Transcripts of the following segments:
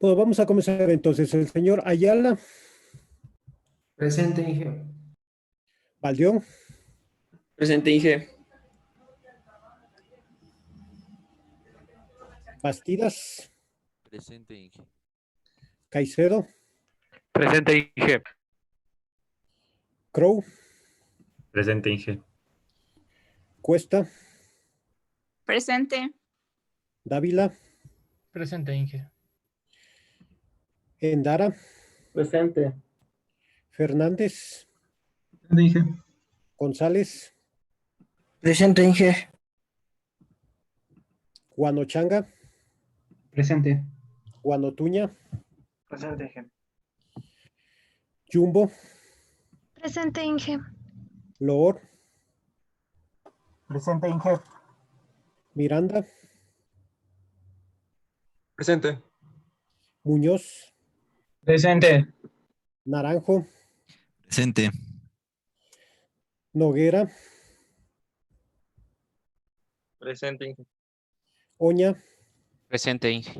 Bueno, vamos a comenzar entonces. El señor Ayala, Presente, Inge. Baldión, Presente, Inge. Bastidas, Presente, Inge. Caicedo, Presente, Inge. Crow, Presente, Inge. Cuesta, Presente. Dávila, Presente, Inge. Endara, Presente. Fernández, Presente, Inge. González, Presente, Inge. Guanochanga, Presente. Guanotuña, Presente, Inge. Jumbo, Presente, Inge. Loor, Presente, Inge. Miranda, Presente. Muñoz, Presente. Naranjo, Presente. Noguera, Presente, Inge. Oña, Presente, Inge.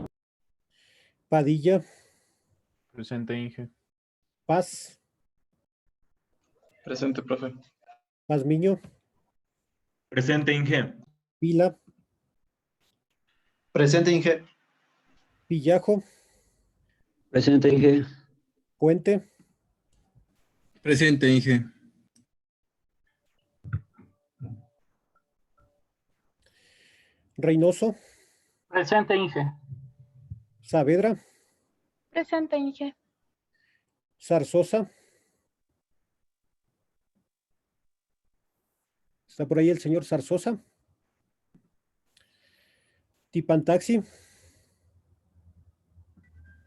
Padilla, Presente, Inge. Paz, Presente, profe. Pazmiño, Presente, Inge. Vila, Presente, Inge. Villajo, Presente, Inge. Puente, Presente, Inge. Reynoso, Presente, Inge. Saavedra, Presente, Inge. Zarzosa. ¿Está por ahí el señor Zarzosa? Tipantaxi,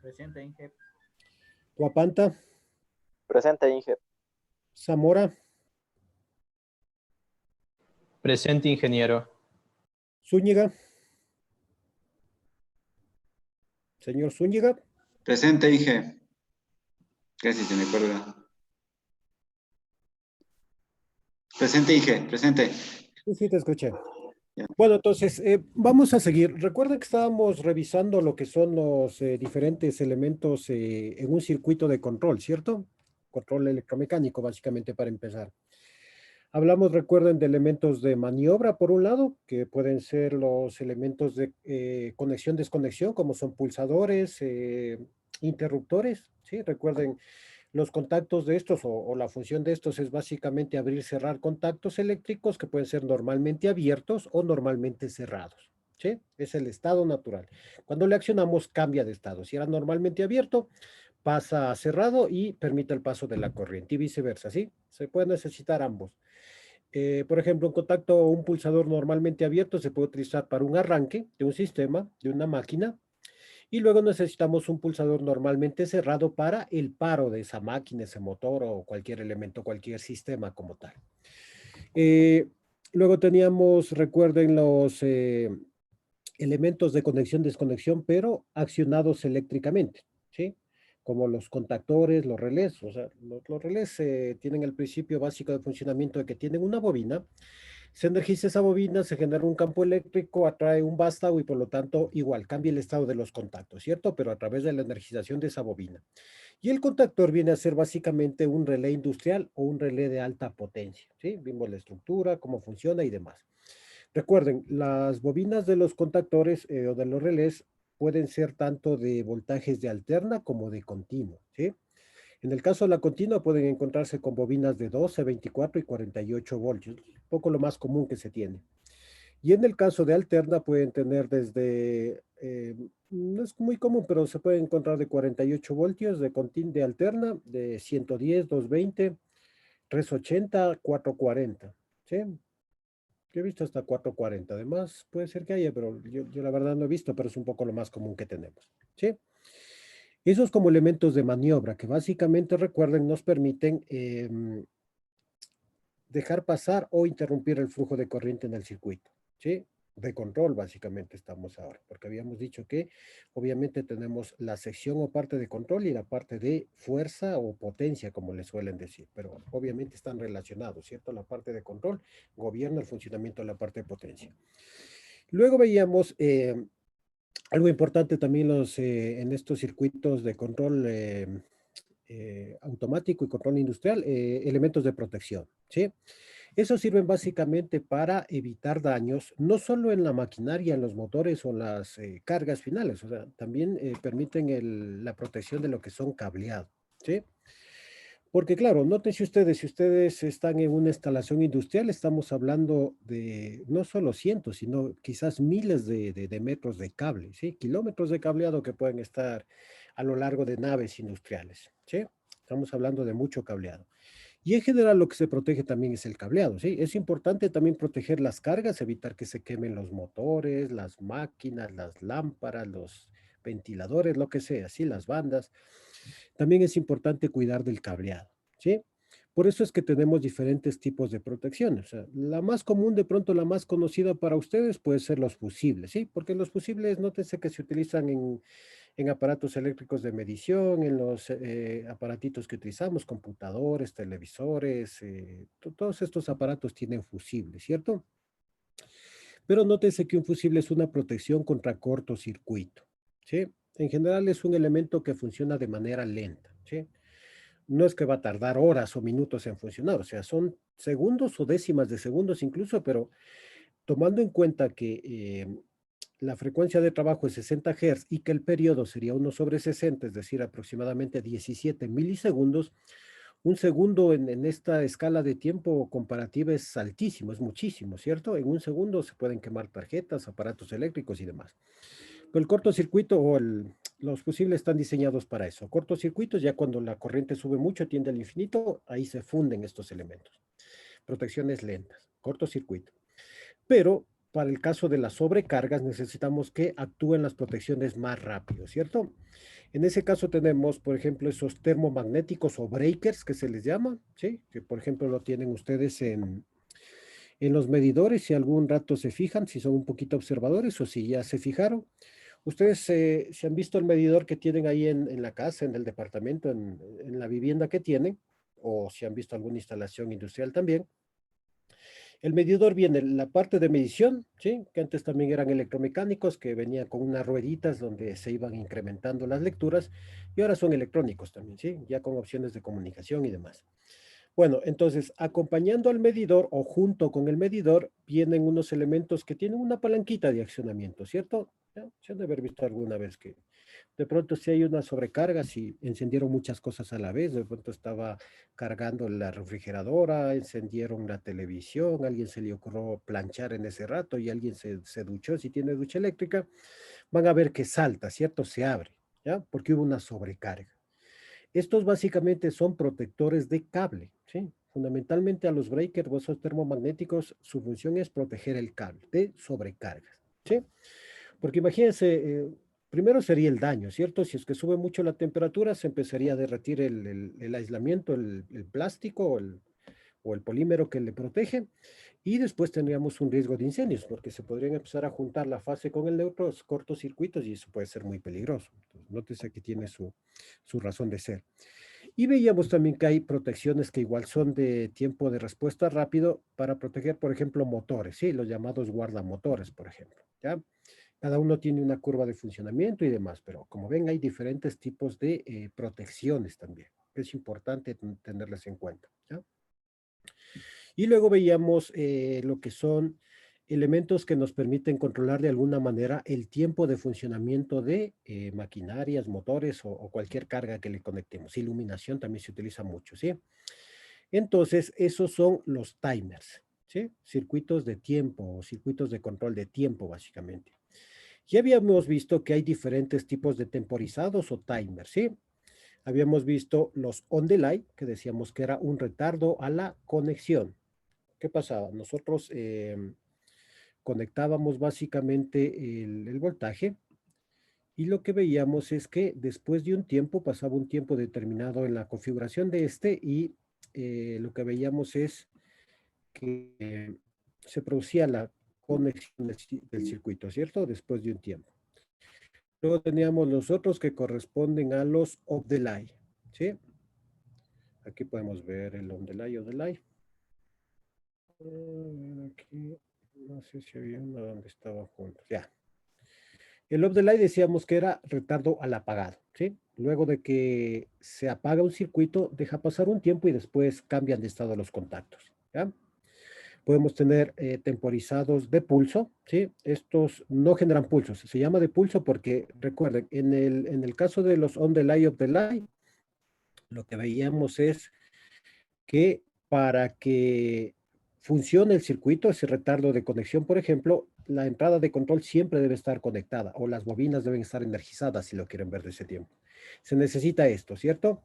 Presente, Inge. Guapanta, Presente, Inge. Zamora, Presente, ingeniero. Zúñiga. Señor Zúñiga, Presente, Inge. Casi se me cuelga. Presente, Inge. Presente. sí, te escuché. Ya. Bueno, entonces, vamos a seguir. Recuerden que estábamos revisando lo que son los diferentes elementos en un circuito de control, ¿cierto? Control electromecánico, básicamente, para empezar. Hablamos, recuerden, de elementos de maniobra, por un lado, que pueden ser los elementos de conexión-desconexión, como son pulsadores, interruptores, ¿sí? Recuerden, los contactos de estos o la función de estos es básicamente abrir, cerrar contactos eléctricos que pueden ser normalmente abiertos o normalmente cerrados, ¿sí? Es el estado natural. Cuando le accionamos, cambia de estado. Si era normalmente abierto, pasa a cerrado y permite el paso de la corriente y viceversa, ¿sí? Se puede necesitar ambos. Por ejemplo, un contacto o un pulsador normalmente abierto se puede utilizar para un arranque de un sistema, de una máquina, y luego necesitamos un pulsador normalmente cerrado para el paro de esa máquina, ese motor o cualquier elemento, cualquier sistema como tal. Luego teníamos, recuerden, los elementos de conexión-desconexión, pero accionados eléctricamente, ¿sí? Como los contactores, los relés. O sea, los relés tienen el principio básico de funcionamiento de que tienen una bobina. Se energiza esa bobina, se genera un campo eléctrico, atrae un vástago y por lo tanto igual cambia el estado de los contactos, ¿cierto? Pero a través de la energización de esa bobina. Y el contactor viene a ser básicamente un relé industrial o un relé de alta potencia, ¿sí? Vimos la estructura, cómo funciona y demás. Recuerden, las bobinas de los contactores o de los relés pueden ser tanto de voltajes de alterna como de continuo, ¿sí? En el caso de la continua pueden encontrarse con bobinas de 12, 24 y 48 voltios, un poco lo más común que se tiene. Y en el caso de alterna pueden tener desde, no es muy común, pero se pueden encontrar de 48 voltios de alterna, de 110, 220, 380, 440, ¿sí? Yo he visto hasta 440, además puede ser que haya, pero yo la verdad no he visto, pero es un poco lo más común que tenemos, ¿sí? Esos como elementos de maniobra que básicamente, recuerden, nos permiten dejar pasar o interrumpir el flujo de corriente en el circuito, ¿sí? De control básicamente estamos ahora, porque habíamos dicho que obviamente tenemos la sección o parte de control y la parte de fuerza o potencia, como le suelen decir, pero obviamente están relacionados, ¿cierto? La parte de control gobierna el funcionamiento de la parte de potencia. Luego veíamos Algo importante también en estos circuitos de control automático y control industrial, elementos de protección, ¿sí? Esos sirven básicamente para evitar daños, no solo en la maquinaria, en los motores o las cargas finales, o sea, también permiten la protección de lo que son cableados, ¿sí? Porque claro, nótense ustedes, si ustedes están en una instalación industrial, estamos hablando de no solo cientos, sino quizás miles de metros de cable, ¿sí? Kilómetros de cableado que pueden estar a lo largo de naves industriales, ¿sí? Estamos hablando de mucho cableado. Y en general lo que se protege también es el cableado, ¿sí? Es importante también proteger las cargas, evitar que se quemen los motores, las máquinas, las lámparas, los ventiladores, lo que sea, ¿sí? Las bandas. También es importante cuidar del cableado, ¿sí? Por eso es que tenemos diferentes tipos de protecciones. O sea, la más común, de pronto la más conocida para ustedes puede ser los fusibles, ¿sí? Porque los fusibles, nótense que se utilizan en aparatos eléctricos de medición, en los aparatitos que utilizamos, computadores, televisores, todos estos aparatos tienen fusibles, ¿cierto? Pero nótense que un fusible es una protección contra cortocircuito, ¿sí? En general es un elemento que funciona de manera lenta, ¿sí? No es que va a tardar horas o minutos en funcionar, o sea, son segundos o décimas de segundos incluso, pero tomando en cuenta que la frecuencia de trabajo es 60 Hz y que el periodo sería 1/60, es decir, aproximadamente 17 milisegundos, un segundo en esta escala de tiempo comparativa es altísimo, es muchísimo, ¿cierto? En un segundo se pueden quemar tarjetas, aparatos eléctricos y demás. Pero el cortocircuito los fusibles están diseñados para eso. Cortocircuitos, ya cuando la corriente sube mucho, tiende al infinito, ahí se funden estos elementos. Protecciones lentas, cortocircuito. Pero para el caso de las sobrecargas necesitamos que actúen las protecciones más rápido, ¿cierto? En ese caso tenemos, por ejemplo, esos termomagnéticos o breakers que se les llama, ¿sí? Que por ejemplo lo tienen ustedes en los medidores, si algún rato se fijan, si son un poquito observadores o si ya se fijaron. Ustedes se han visto el medidor que tienen ahí en la casa, en el departamento, en la vivienda que tienen, o si han visto alguna instalación industrial también. El medidor viene la parte de medición, ¿sí? Que antes también eran electromecánicos, que venían con unas rueditas donde se iban incrementando las lecturas, y ahora son electrónicos también, ¿sí? Ya con opciones de comunicación y demás. Bueno, entonces, acompañando al medidor o junto con el medidor, vienen unos elementos que tienen una palanquita de accionamiento, ¿cierto? ¿Ya? Se han de haber visto alguna vez que de pronto si hay una sobrecarga, si encendieron muchas cosas a la vez, de pronto estaba cargando la refrigeradora, encendieron la televisión, a alguien se le ocurrió planchar en ese rato y alguien se duchó, si tiene ducha eléctrica, van a ver que salta, ¿cierto? Se abre, ¿ya? Porque hubo una sobrecarga. Estos básicamente son protectores de cable, ¿sí? Fundamentalmente a los breakers o esos termomagnéticos, su función es proteger el cable de sobrecargas, ¿sí? Porque imagínense, primero sería el daño, ¿cierto? Si es que sube mucho la temperatura, se empezaría a derretir el aislamiento, el plástico o el polímero que le protege, y después tendríamos un riesgo de incendios, porque se podrían empezar a juntar la fase con el neutro, los cortocircuitos, y eso puede ser muy peligroso. Entonces, nótese que tiene su razón de ser. Y veíamos también que hay protecciones que igual son de tiempo de respuesta rápido para proteger, por ejemplo, motores, ¿sí? Los llamados guardamotores, por ejemplo, ¿ya? Cada uno tiene una curva de funcionamiento y demás, pero como ven hay diferentes tipos de protecciones también. Es importante tenerlas en cuenta, ¿ya? Y luego veíamos lo que son elementos que nos permiten controlar de alguna manera el tiempo de funcionamiento de maquinarias, motores o cualquier carga que le conectemos. Iluminación también se utiliza mucho, ¿sí? Entonces, esos son los timers, ¿sí? Circuitos de tiempo o circuitos de control de tiempo, básicamente. Ya habíamos visto que hay diferentes tipos de temporizados o timers, ¿sí? Habíamos visto los on delay, que decíamos que era un retardo a la conexión. ¿Qué pasaba? Nosotros conectábamos básicamente el voltaje y lo que veíamos es que después de un tiempo, pasaba un tiempo determinado en la configuración de este y lo que veíamos es que se producía la conexión del circuito, ¿cierto? Después de un tiempo. Luego teníamos los otros que corresponden a los off delay, ¿sí? Aquí podemos ver el on delay, off delay. Aquí, no sé si había uno donde estaban juntos. Ya. El off delay decíamos que era retardo al apagado, ¿sí? Luego de que se apaga un circuito, deja pasar un tiempo y después cambian de estado los contactos, ¿ya? Podemos tener temporizados de pulso, ¿sí? Estos no generan pulsos, se llama de pulso porque, recuerden, en el caso de los on delay, off delay, lo que veíamos es que para que funcione el circuito, ese retardo de conexión, por ejemplo, la entrada de control siempre debe estar conectada o las bobinas deben estar energizadas si lo quieren ver de ese tiempo. Se necesita esto, ¿cierto?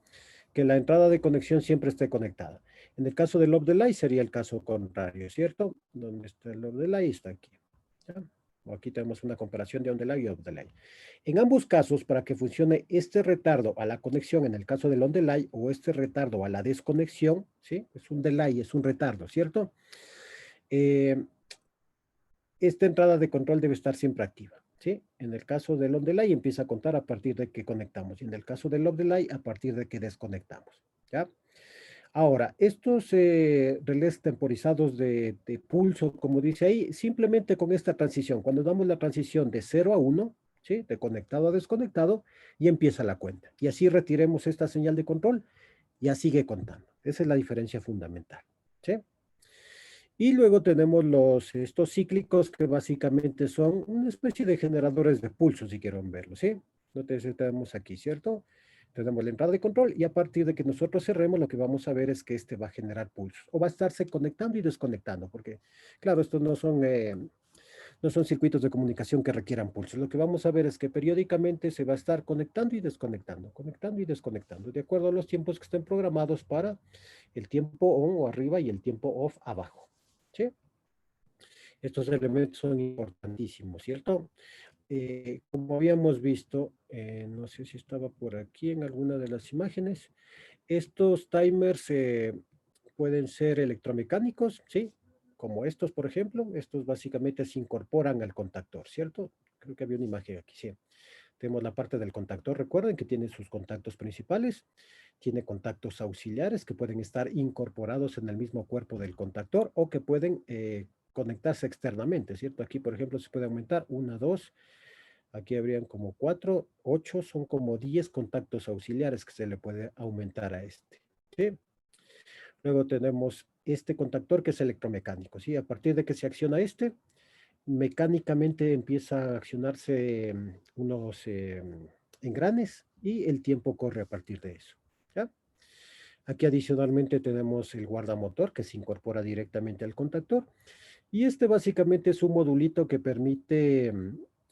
Que la entrada de conexión siempre esté conectada. En el caso del off delay sería el caso contrario, ¿cierto? ¿Dónde está el off delay? Está aquí. ¿Ya? Aquí tenemos una comparación de on delay y off delay. En ambos casos, para que funcione este retardo a la conexión, en el caso del on delay, o este retardo a la desconexión, ¿sí? Es un delay, es un retardo, ¿cierto? Esta entrada de control debe estar siempre activa, ¿sí? En el caso del on delay empieza a contar a partir de que conectamos, y en el caso del off delay a partir de que desconectamos, ¿ya? Ahora, estos relés temporizados de pulso, como dice ahí, simplemente con esta transición, cuando damos la transición de 0 a 1, ¿sí? De conectado a desconectado, y empieza la cuenta. Y así retiremos esta señal de control, ya sigue contando. Esa es la diferencia fundamental, ¿sí? Y luego tenemos estos cíclicos que básicamente son una especie de generadores de pulso, si quieren verlo, ¿sí? Entonces tenemos aquí, ¿cierto? Tenemos la entrada de control y a partir de que nosotros cerremos, lo que vamos a ver es que este va a generar pulsos o va a estarse conectando y desconectando, porque, claro, estos no son circuitos de comunicación que requieran pulsos. Lo que vamos a ver es que periódicamente se va a estar conectando y desconectando, de acuerdo a los tiempos que estén programados para el tiempo on o arriba y el tiempo off abajo, ¿sí? Estos elementos son importantísimos, ¿cierto? Como habíamos visto, no sé si estaba por aquí en alguna de las imágenes, estos timers pueden ser electromecánicos, ¿sí? Como estos, por ejemplo, estos básicamente se incorporan al contactor, ¿cierto? Creo que había una imagen aquí, sí. Tenemos la parte del contactor, recuerden que tiene sus contactos principales, tiene contactos auxiliares que pueden estar incorporados en el mismo cuerpo del contactor o que pueden conectarse externamente, ¿cierto? Aquí, por ejemplo, se puede aumentar 1, 2, aquí habrían como 4, 8, son como 10 contactos auxiliares que se le puede aumentar a este, ¿sí? Luego tenemos este contactor que es electromecánico, ¿sí? A partir de que se acciona este, mecánicamente empieza a accionarse unos engranes y el tiempo corre a partir de eso, ¿ya? Aquí adicionalmente tenemos el guardamotor que se incorpora directamente al contactor y este básicamente es un modulito que permite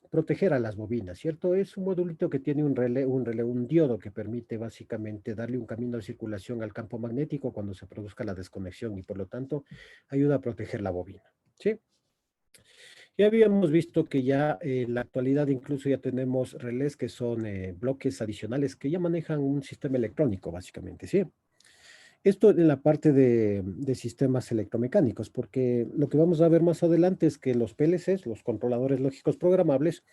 proteger a las bobinas, ¿cierto? Es un modulito que tiene un diodo que permite básicamente darle un camino de circulación al campo magnético cuando se produzca la desconexión y por lo tanto ayuda a proteger la bobina, ¿sí? Ya habíamos visto que ya en la actualidad incluso ya tenemos relés que son bloques adicionales que ya manejan un sistema electrónico básicamente, ¿sí? Esto en la parte de sistemas electromecánicos, porque lo que vamos a ver más adelante es que los PLCs, los controladores lógicos programables,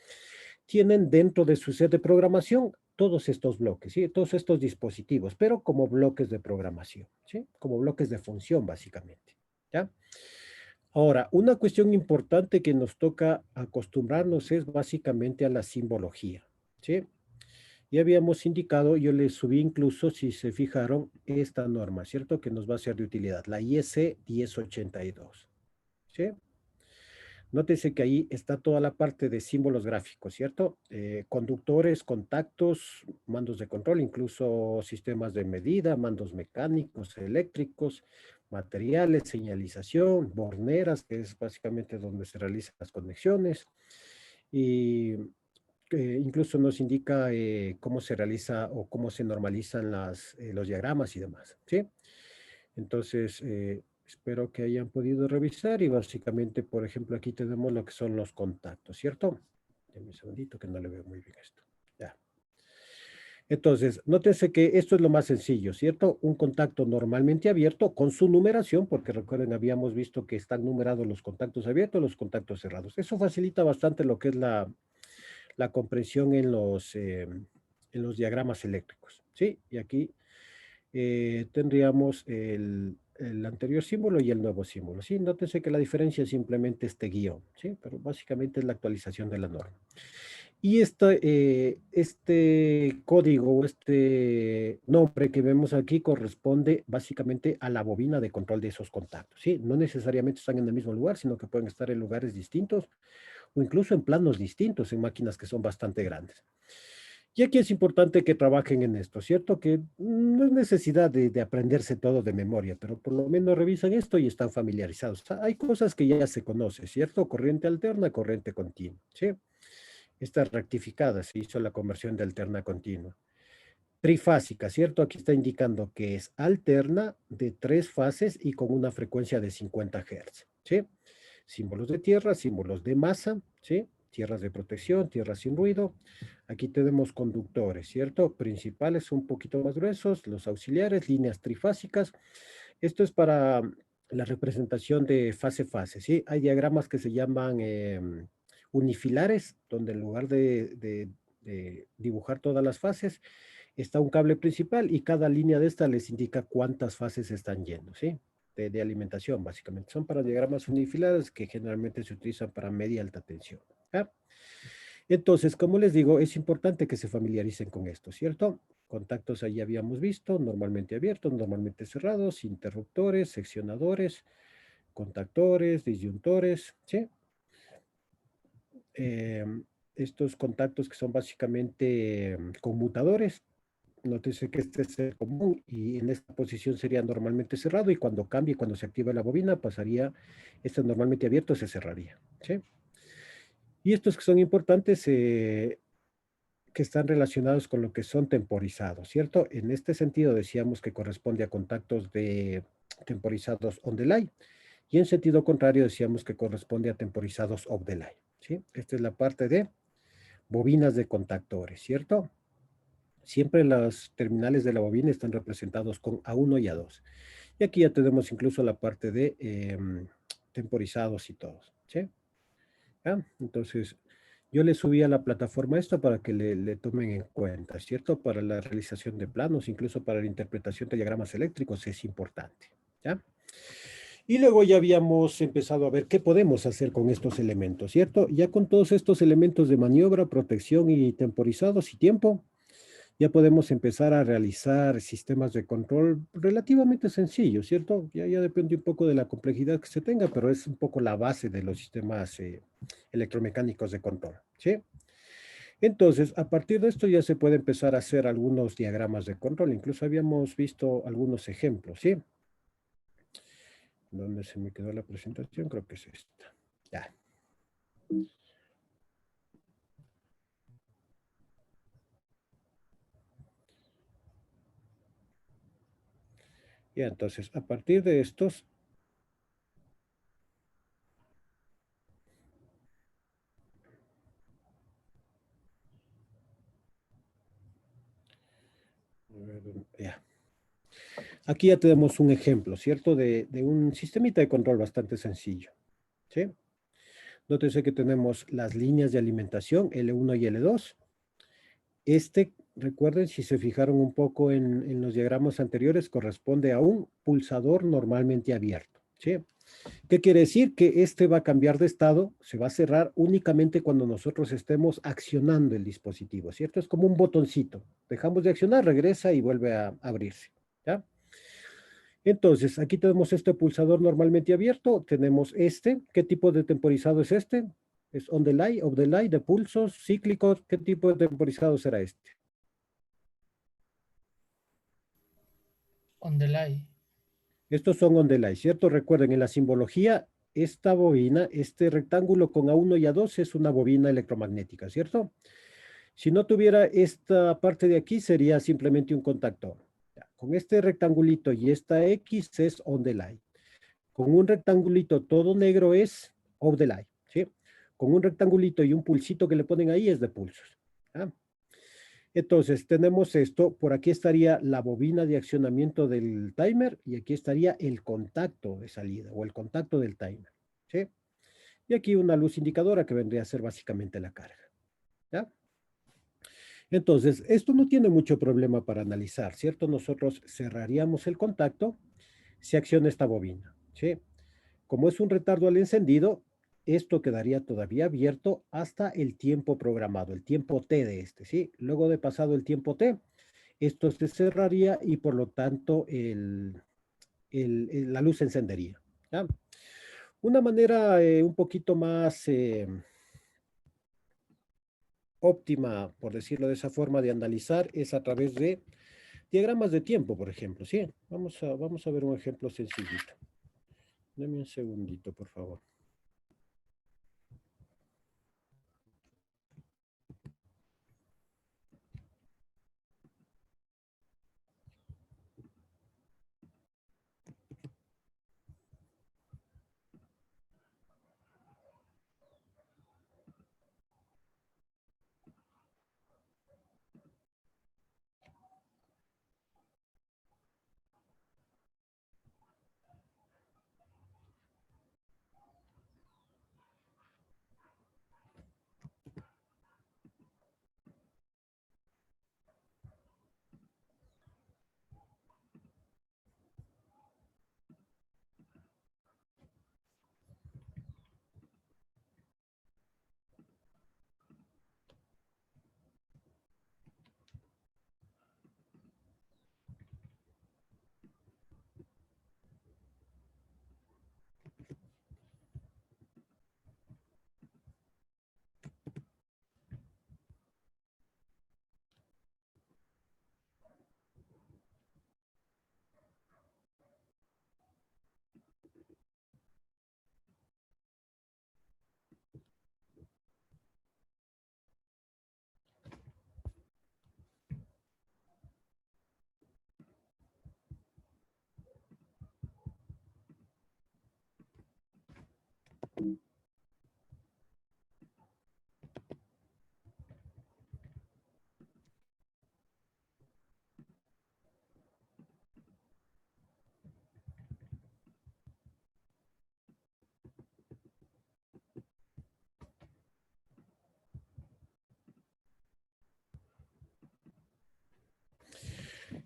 tienen dentro de su set de programación todos estos bloques, ¿sí? Todos estos dispositivos, pero como bloques de programación, ¿sí? Como bloques de función básicamente, ¿ya? Ahora, una cuestión importante que nos toca acostumbrarnos es básicamente a la simbología, ¿sí? Ya habíamos indicado, yo les subí incluso, si se fijaron, esta norma, ¿cierto? Que nos va a ser de utilidad, la IS 1082, ¿sí? Nótese que ahí está toda la parte de símbolos gráficos, ¿cierto? Conductores, contactos, mandos de control, incluso sistemas de medida, mandos mecánicos, eléctricos, materiales, señalización, borneras, que es básicamente donde se realizan las conexiones, y incluso nos indica cómo se realiza o cómo se normalizan los diagramas y demás, ¿sí? Entonces, espero que hayan podido revisar y básicamente, por ejemplo, aquí tenemos lo que son los contactos, ¿cierto? Denme un segundito que no le veo muy bien esto. Ya. Entonces, nótense que esto es lo más sencillo, ¿cierto? Un contacto normalmente abierto con su numeración, porque recuerden, habíamos visto que están numerados los contactos abiertos, los contactos cerrados. Eso facilita bastante lo que es la comprensión en los diagramas eléctricos, ¿sí? Y aquí tendríamos el anterior símbolo y el nuevo símbolo, ¿sí? Nótense que la diferencia es simplemente este guión, ¿sí? Pero básicamente es la actualización de la norma. Y este código, este nombre que vemos aquí corresponde básicamente a la bobina de control de esos contactos, ¿sí? No necesariamente están en el mismo lugar, sino que pueden estar en lugares distintos o incluso en planos distintos, en máquinas que son bastante grandes. Y aquí es importante que trabajen en esto, ¿cierto? Que no es necesidad de aprenderse todo de memoria, pero por lo menos revisan esto y están familiarizados. O sea, hay cosas que ya se conocen, ¿cierto? Corriente alterna, corriente continua, ¿sí? Esta rectificada se hizo la conversión de alterna a continua. Trifásica, ¿cierto? Aquí está indicando que es alterna de 3 fases y con una frecuencia de 50 Hz, ¿sí? Símbolos de tierra, símbolos de masa, ¿sí? Tierras de protección, tierras sin ruido. Aquí tenemos conductores, ¿cierto? Principales un poquito más gruesos, los auxiliares, líneas trifásicas. Esto es para la representación de fase-fase, ¿sí? Hay diagramas que se llaman unifilares, donde en lugar de dibujar todas las fases, está un cable principal y cada línea de esta les indica cuántas fases están yendo, ¿sí? De alimentación, básicamente. Son para diagramas unifilares que generalmente se utilizan para media alta tensión, ¿ya? Entonces, como les digo, es importante que se familiaricen con esto, ¿cierto? Contactos ahí habíamos visto, normalmente abiertos, normalmente cerrados, interruptores, seccionadores, contactores, disyuntores, ¿sí? Estos contactos que son básicamente conmutadores, nótese que este es el común y en esta posición sería normalmente cerrado y cuando cambie, cuando se activa la bobina, pasaría, este normalmente abierto se cerraría, ¿sí? Y estos que son importantes, que están relacionados con lo que son temporizados, ¿cierto? En este sentido decíamos que corresponde a contactos de temporizados on delay y en sentido contrario decíamos que corresponde a temporizados off delay, ¿sí? Esta es la parte de bobinas de contactores, ¿cierto? Siempre los terminales de la bobina están representados con A1 y A2. Y aquí ya tenemos incluso la parte de temporizados y todos, ¿sí? ¿Ya? Entonces, yo le subí a la plataforma esto para que le tomen en cuenta, ¿cierto? Para la realización de planos, incluso para la interpretación de diagramas eléctricos es importante, ¿ya? Y luego ya habíamos empezado a ver qué podemos hacer con estos elementos, ¿cierto? Ya con todos estos elementos de maniobra, protección y temporizados y tiempo, ya podemos empezar a realizar sistemas de control relativamente sencillos, ¿cierto? Ya depende un poco de la complejidad que se tenga, pero es un poco la base de los sistemas electromecánicos de control, ¿sí? Entonces, a partir de esto ya se puede empezar a hacer algunos diagramas de control. Incluso habíamos visto algunos ejemplos, ¿sí? ¿Dónde se me quedó la presentación? Creo que es esta. Ya. Ya, entonces, a partir de estos, ya. Aquí ya tenemos un ejemplo, ¿cierto? De un sistemita de control bastante sencillo, ¿sí? Nótese que tenemos las líneas de alimentación L1 y L2. Recuerden, si se fijaron un poco en los diagramas anteriores, corresponde a un pulsador normalmente abierto, ¿sí? ¿Qué quiere decir? Que este va a cambiar de estado, se va a cerrar únicamente cuando nosotros estemos accionando el dispositivo, ¿cierto? Es como un botoncito. Dejamos de accionar, regresa y vuelve a abrirse, ¿ya? Entonces, aquí tenemos este pulsador normalmente abierto, tenemos este. ¿Qué tipo de temporizado es este? ¿Es on delay, off delay, de pulsos, cíclicos? ¿Qué tipo de temporizado será este? On delay. Estos son on delay, ¿cierto? Recuerden, en la simbología, esta bobina, este rectángulo con A1 y A2 es una bobina electromagnética, ¿cierto? Si no tuviera esta parte de aquí, sería simplemente un contactor. Con este rectangulito y esta X es on delay. Con un rectangulito todo negro es off delay, ¿sí? Con un rectangulito y un pulsito que le ponen ahí es de pulsos, ¿ya? Entonces, tenemos esto. Por aquí estaría la bobina de accionamiento del timer y aquí estaría el contacto de salida o el contacto del timer, ¿sí? Y aquí una luz indicadora que vendría a ser básicamente la carga, ¿ya? Entonces, esto no tiene mucho problema para analizar, ¿cierto? Nosotros cerraríamos el contacto, se acciona esta bobina, ¿sí? Como es un retardo al encendido, esto quedaría todavía abierto hasta el tiempo programado, el tiempo T de este, ¿sí? Luego de pasado el tiempo T, esto se cerraría y por lo tanto la luz se encendería, ¿ya? Una manera un poquito más óptima, por decirlo de esa forma, de analizar es a través de diagramas de tiempo, por ejemplo, ¿sí? Vamos a ver un ejemplo sencillito. Dame un segundito, por favor.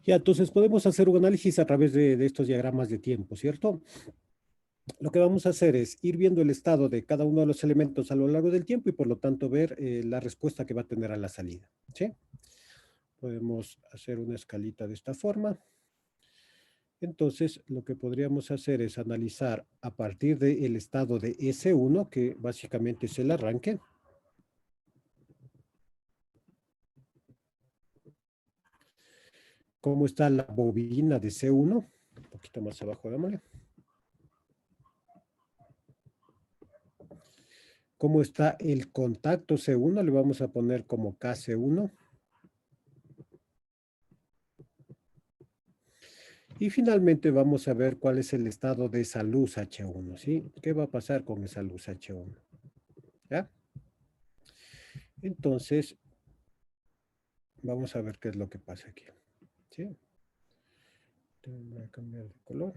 Ya, entonces podemos hacer un análisis a través de estos diagramas de tiempo, ¿cierto? Lo que vamos a hacer es ir viendo el estado de cada uno de los elementos a lo largo del tiempo y por lo tanto ver la respuesta que va a tener a la salida, ¿sí? Podemos hacer una escalita de esta forma. Entonces, lo que podríamos hacer es analizar a partir del estado de S1, que básicamente es el arranque. ¿Cómo está la bobina de C1? Un poquito más abajo, dámosle. ¿Cómo está el contacto C1? Le vamos a poner como KC1. Y finalmente vamos a ver cuál es el estado de esa luz H1, ¿sí? ¿Qué va a pasar con esa luz H1? ¿Ya? Entonces, vamos a ver qué es lo que pasa aquí, ¿sí? Voy a cambiar de color.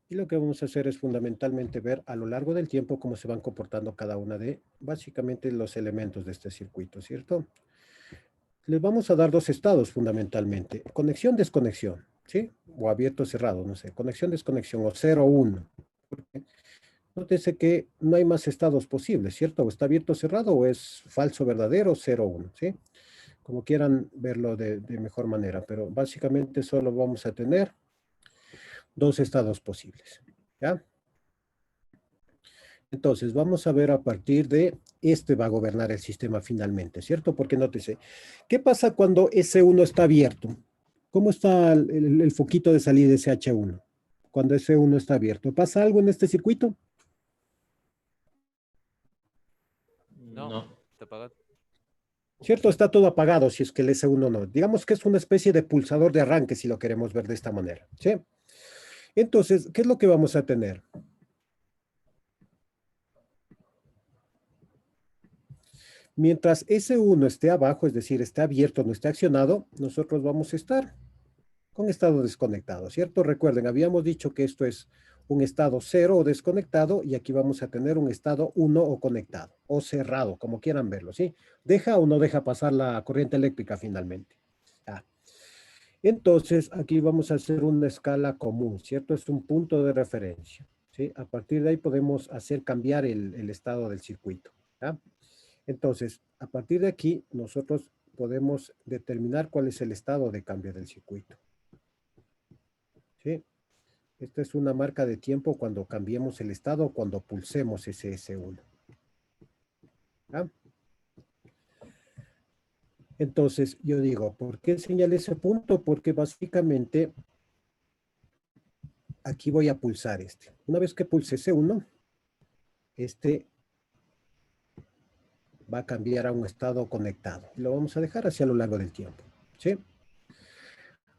Y lo que vamos a hacer es fundamentalmente ver a lo largo del tiempo cómo se van comportando cada una de, básicamente, los elementos de este circuito, ¿cierto? Les vamos a dar dos estados fundamentalmente. Conexión, desconexión, ¿sí? O abierto, cerrado, no sé. Conexión, desconexión, o 0, 1. Nótese que no hay más estados posibles, ¿cierto? O está abierto, cerrado, o es falso, verdadero, 0, 1, ¿sí? Como quieran verlo de mejor manera, pero básicamente solo vamos a tener dos estados posibles, ¿ya? Entonces, vamos a ver a partir de este va a gobernar el sistema finalmente, ¿cierto? Porque nótese, ¿qué pasa cuando S1 está abierto? ¿Cómo está el foquito de salida de ese H1? Cuando S1 está abierto, ¿pasa algo en este circuito? No, está apagado. ¿Cierto? Está todo apagado si es que el S1 no. Digamos que es una especie de pulsador de arranque si lo queremos ver de esta manera, ¿sí? Entonces, ¿qué es lo que vamos a tener? Mientras S1 esté abajo, es decir, esté abierto, no esté accionado, nosotros vamos a estar con estado desconectado, ¿cierto? Recuerden, habíamos dicho que esto es un estado 0 o desconectado y aquí vamos a tener un estado 1 o conectado o cerrado, como quieran verlo, ¿sí? ¿Deja o no deja pasar la corriente eléctrica finalmente? Ah. Entonces, aquí vamos a hacer una escala común, ¿cierto? Es un punto de referencia, ¿sí? A partir de ahí podemos hacer cambiar el estado del circuito. ¿Ya? Entonces, a partir de aquí, nosotros podemos determinar cuál es el estado de cambio del circuito. ¿Sí? Esta es una marca de tiempo cuando cambiemos el estado, cuando pulsemos ese S1. ¿Ya? Entonces, yo digo, ¿por qué señalé ese punto? Porque básicamente aquí voy a pulsar este. Una vez que pulse S1, este va a cambiar a un estado conectado. Lo vamos a dejar así a lo largo del tiempo. ¿Sí?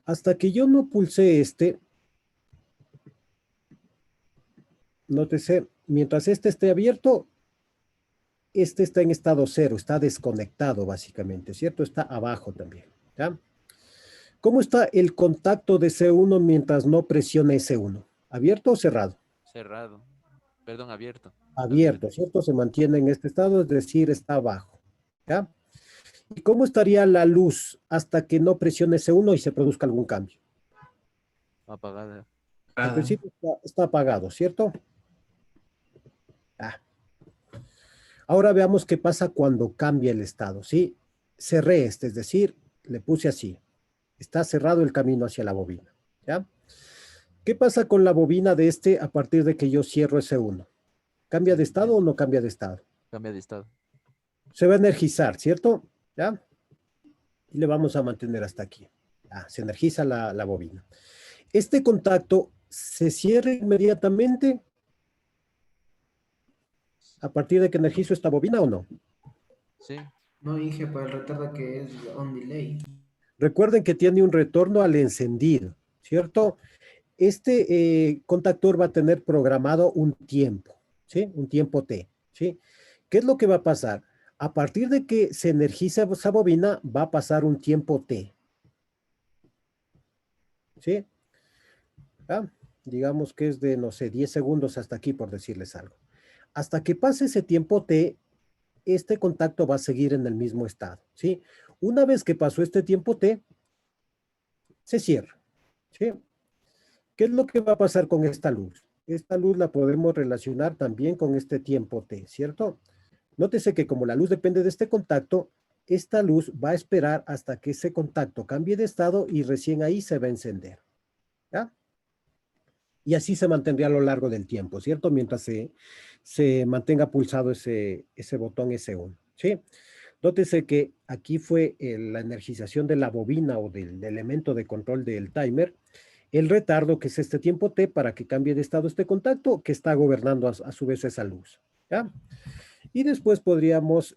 Hasta que yo no pulse este, nótese, mientras este esté abierto, este está en estado cero, está desconectado básicamente, ¿cierto? Está abajo también, ¿ya? ¿Cómo está el contacto de C1 mientras no presione S1? ¿Abierto o cerrado? Cerrado. Perdón, abierto. Abierto, ¿cierto? Se mantiene en este estado, es decir, está abajo, ¿ya? ¿Y cómo estaría la luz hasta que no presione S1 y se produzca algún cambio? Apagada. Al principio está apagado, ¿cierto? Ah. Ahora veamos qué pasa cuando cambia el estado, ¿sí? Cerré este, es decir, le puse así. Está cerrado el camino hacia la bobina, ¿ya? ¿Qué pasa con la bobina de este a partir de que yo cierro S1? ¿Cambia de estado o no cambia de estado? Cambia de estado. Se va a energizar, ¿cierto? ¿Ya? Y le vamos a mantener hasta aquí. Se energiza la bobina. Este contacto se cierra inmediatamente a partir de que energizo esta bobina o no. Sí. No, Inge, por el retardo que es on delay. Recuerden que tiene un retorno al encendido, ¿cierto? Este contactor va a tener programado un tiempo, ¿sí? Un tiempo T, ¿sí? ¿Qué es lo que va a pasar? A partir de que se energiza esa bobina, va a pasar un tiempo T, ¿sí? Digamos que es de, no sé, 10 segundos hasta aquí, por decirles algo. Hasta que pase ese tiempo T, este contacto va a seguir en el mismo estado, ¿sí? Una vez que pasó este tiempo T, se cierra, ¿sí? ¿Qué es lo que va a pasar con esta luz? Esta luz la podemos relacionar también con este tiempo T, ¿cierto? Nótese que como la luz depende de este contacto, esta luz va a esperar hasta que ese contacto cambie de estado y recién ahí se va a encender, ¿ya? Y así se mantendría a lo largo del tiempo, ¿cierto? Mientras se mantenga pulsado ese botón S1, ¿sí? Nótese que aquí fue la energización de la bobina o del elemento de control del timer, el retardo, que es este tiempo T, para que cambie de estado este contacto, que está gobernando a su vez esa luz, ¿ya? Y después podríamos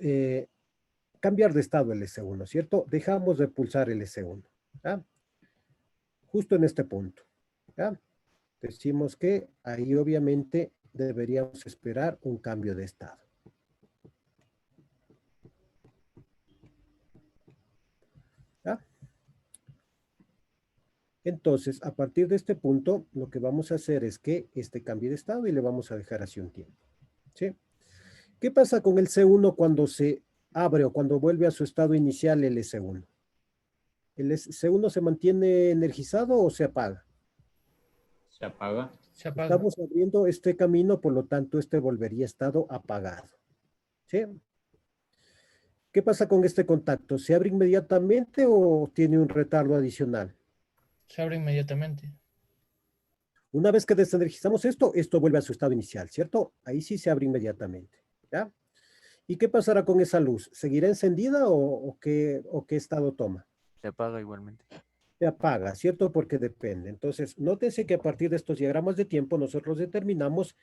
cambiar de estado el S1, ¿cierto? Dejamos de pulsar el S1, ¿ya? Justo en este punto, ¿ya? Decimos que ahí obviamente deberíamos esperar un cambio de estado. ¿Ya? Entonces, a partir de este punto, lo que vamos a hacer es que este cambie de estado y le vamos a dejar así un tiempo, ¿sí? ¿Qué pasa con el C1 cuando se abre o cuando vuelve a su estado inicial el S1? ¿El C1 se mantiene energizado o se apaga? Se apaga. Se apaga. Estamos abriendo este camino, por lo tanto, este volvería a estado apagado, ¿sí? ¿Qué pasa con este contacto? ¿Se abre inmediatamente o tiene un retardo adicional? Se abre inmediatamente. Una vez que desenergizamos esto, esto vuelve a su estado inicial, ¿cierto? Ahí sí se abre inmediatamente, ¿ya? ¿Y qué pasará con esa luz? ¿Seguirá encendida o qué estado toma? Se apaga igualmente. Se apaga, ¿cierto? Porque depende. Entonces, nótense que a partir de estos diagramas de tiempo nosotros determinamos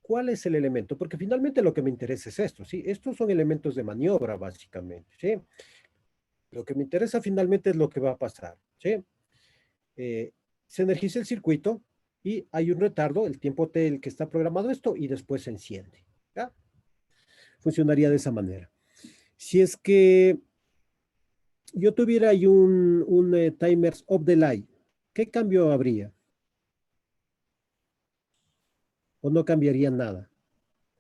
cuál es el elemento, porque finalmente lo que me interesa es esto, ¿sí? Estos son elementos de maniobra, básicamente, ¿sí? Lo que me interesa finalmente es lo que va a pasar, ¿sí? Se energiza el circuito y hay un retardo, el tiempo T, el que está programado esto, y después se enciende, ¿ya? Funcionaría de esa manera. Si es que yo tuviera ahí un timer off delay, ¿qué cambio habría? ¿O no cambiaría nada?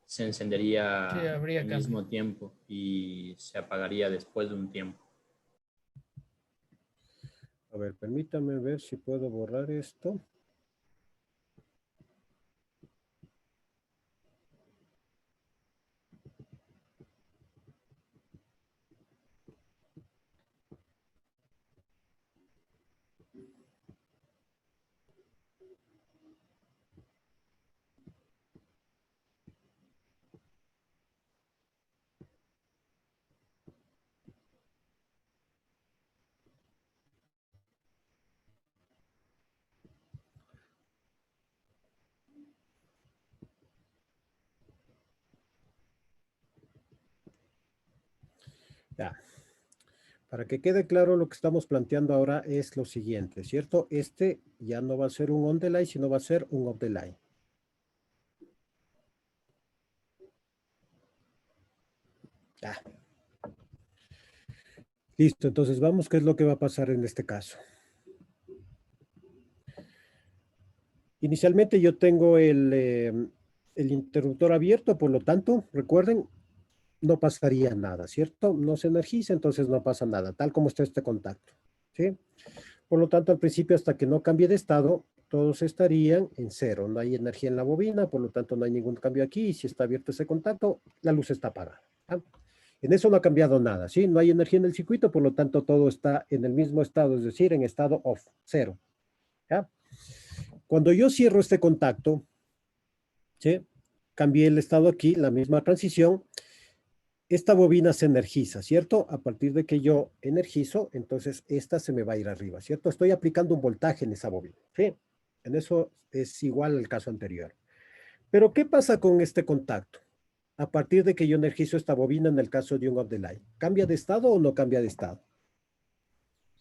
Se encendería Sí, habría al cambio. mismo tiempo y se apagaría después de un tiempo. A ver, permítame ver si puedo borrar esto. Ya. Para que quede claro lo que estamos planteando ahora es lo siguiente, ¿cierto? Este ya no va a ser un on the line, sino va a ser un off the line. Ya. Listo, entonces vamos, ¿qué es lo que va a pasar en este caso? Inicialmente yo tengo el interruptor abierto, por lo tanto, recuerden, no pasaría nada, ¿cierto? No se energiza, entonces no pasa nada, tal como está este contacto, ¿sí? Por lo tanto, al principio, hasta que no cambie de estado, todos estarían en cero. No hay energía en la bobina, por lo tanto, no hay ningún cambio aquí. Y si está abierto ese contacto, la luz está apagada. ¿Ah? En eso no ha cambiado nada, ¿sí? No hay energía en el circuito, por lo tanto, todo está en el mismo estado, es decir, en estado off, cero. ¿Ya? Cuando yo cierro este contacto, ¿sí? Cambié el estado aquí, la misma transición, esta bobina se energiza, ¿cierto? A partir de que yo energizo, entonces esta se me va a ir arriba, ¿cierto? Estoy aplicando un voltaje en esa bobina, ¿sí? En eso es igual al caso anterior. Pero, ¿qué pasa con este contacto? A partir de que yo energizo esta bobina en el caso de un off the line, ¿cambia de estado o no cambia de estado?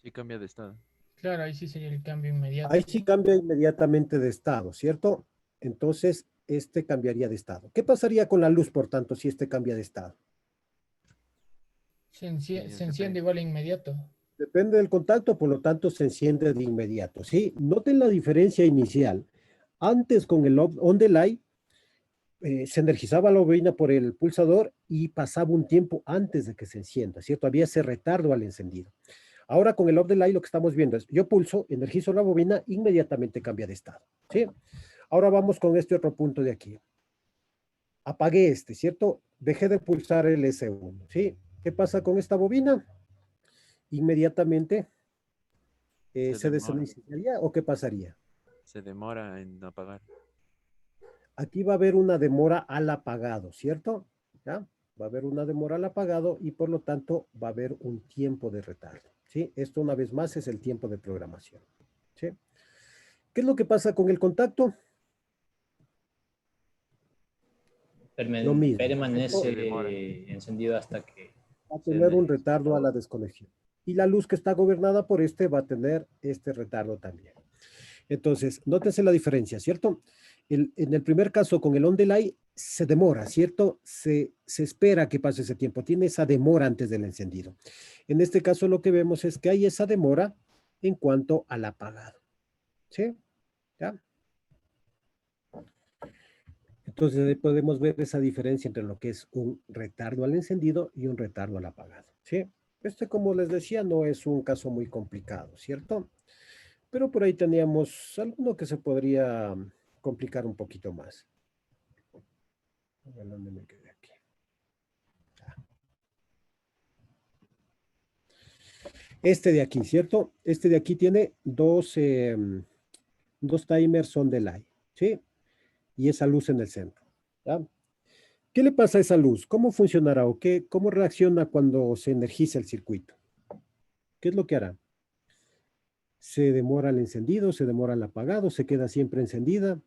Sí, cambia de estado. Claro, ahí sí sería el cambio inmediato. Ahí sí cambia inmediatamente de estado, ¿cierto? Entonces, este cambiaría de estado. ¿Qué pasaría con la luz, por tanto, si este cambia de estado? Se enciende igual inmediato. Depende del contacto, por lo tanto se enciende de inmediato, ¿sí? Noten la diferencia inicial. Antes con el on the line, se energizaba la bobina por el pulsador y pasaba un tiempo antes de que se encienda, ¿cierto? Había ese retardo al encendido. Ahora con el off the line lo que estamos viendo es, yo pulso, energizo la bobina, inmediatamente cambia de estado, ¿sí? Ahora vamos con este otro punto de aquí. Apagué este, ¿cierto? Dejé de pulsar el S1, ¿sí? ¿Qué pasa con esta bobina? Inmediatamente ¿se desenerizaría o qué pasaría? Se demora en apagar. Aquí va a haber una demora al apagado, ¿cierto? ¿Ya? Va a haber una demora al apagado y por lo tanto va a haber un tiempo de retardo, ¿sí? Esto una vez más es el tiempo de programación, ¿sí? ¿Qué es lo que pasa con el contacto? Lo mismo. Permanece encendido hasta que Va a se tener un energiza. retardo a la desconexión. Y la luz que está gobernada por este va a tener este retardo también. Entonces, nótense la diferencia, ¿cierto? En el primer caso, con el on delay, se demora, ¿cierto? Se espera que pase ese tiempo. Tiene esa demora antes del encendido. En este caso, lo que vemos es que hay esa demora en cuanto al apagado. ¿Sí? ¿Ya? Entonces, ahí podemos ver esa diferencia entre lo que es un retardo al encendido y un retardo al apagado. ¿Sí? Este, como les decía, no es un caso muy complicado, ¿cierto? Pero por ahí teníamos alguno que se podría complicar un poquito más. A ver dónde me quedé aquí. Este de aquí, ¿cierto? Este de aquí tiene dos timers on delay, ¿sí? Y esa luz en el centro, ¿ya? ¿Qué le pasa a esa luz? ¿Cómo funcionará o cómo reacciona cuando se energiza el circuito? ¿Qué es lo que hará? ¿Se demora el encendido? ¿Se demora el apagado? ¿Se queda siempre encendida?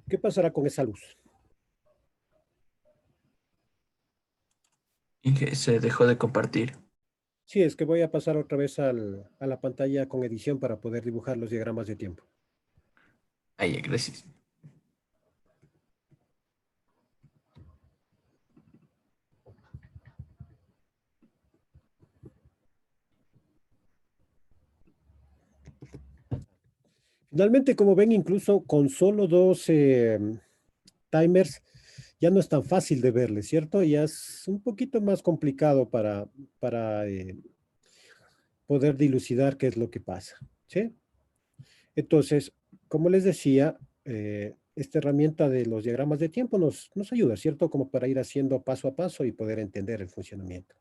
¿Qué pasará con esa luz? Inge, se dejó de compartir. Sí, es que voy a pasar otra vez a la pantalla con edición para poder dibujar los diagramas de tiempo. Ahí, gracias. Finalmente, como ven, incluso con solo dos timers, ya no es tan fácil de verle, ¿cierto? Ya es un poquito más complicado para poder dilucidar qué es lo que pasa, ¿sí? Entonces, como les decía, esta herramienta de los diagramas de tiempo nos ayuda, ¿cierto? Como para ir haciendo paso a paso y poder entender el funcionamiento.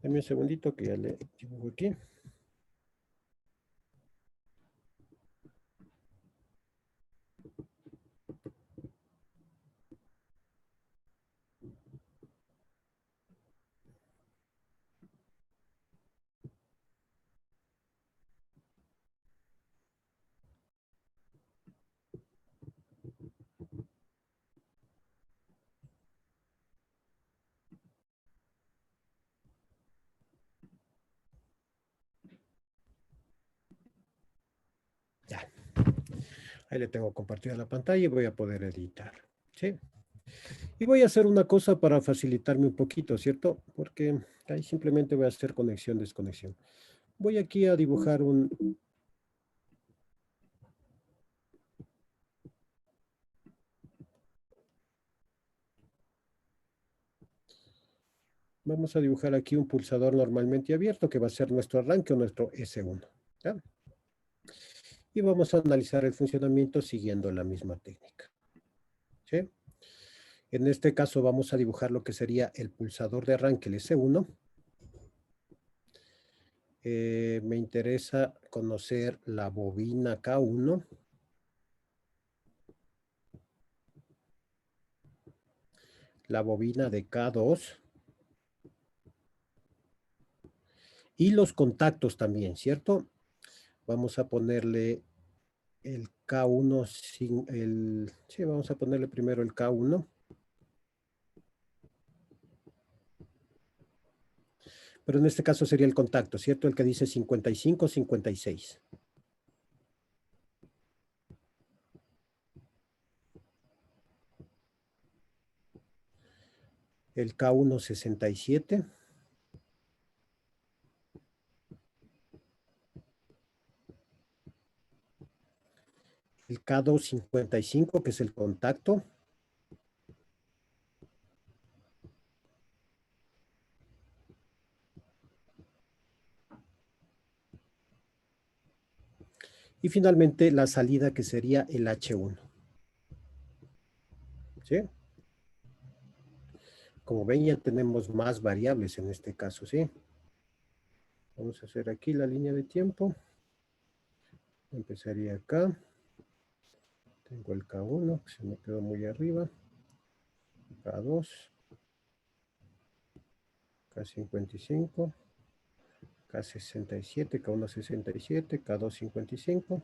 Dame un segundito que ya le dibujo aquí. Ahí le tengo compartida la pantalla y voy a poder editar. ¿Sí? Y voy a hacer una cosa para facilitarme un poquito, ¿cierto? Porque ahí simplemente voy a hacer conexión, desconexión. Voy aquí a dibujar un... Vamos a dibujar aquí un pulsador normalmente abierto que va a ser nuestro arranque o nuestro S1. ¿Ya? Y vamos a analizar el funcionamiento siguiendo la misma técnica. ¿Sí? En este caso vamos a dibujar lo que sería el pulsador de arranque, el S1. Me interesa conocer la bobina K1. La bobina de K2. Y los contactos también, ¿cierto? Vamos a ponerle el K1 sin el... Sí, vamos a ponerle primero el K1. Pero en este caso sería el contacto, ¿cierto? El que dice 55, 56. El K1 67. El K2 55, que es el contacto. Y finalmente la salida, que sería el H1. ¿Sí? Como ven, ya tenemos más variables en este caso, ¿sí? Vamos a hacer aquí la línea de tiempo. Empezaría acá. Tengo el K1, que se me quedó muy arriba. K2. K55. K67, K1 67, K2 55.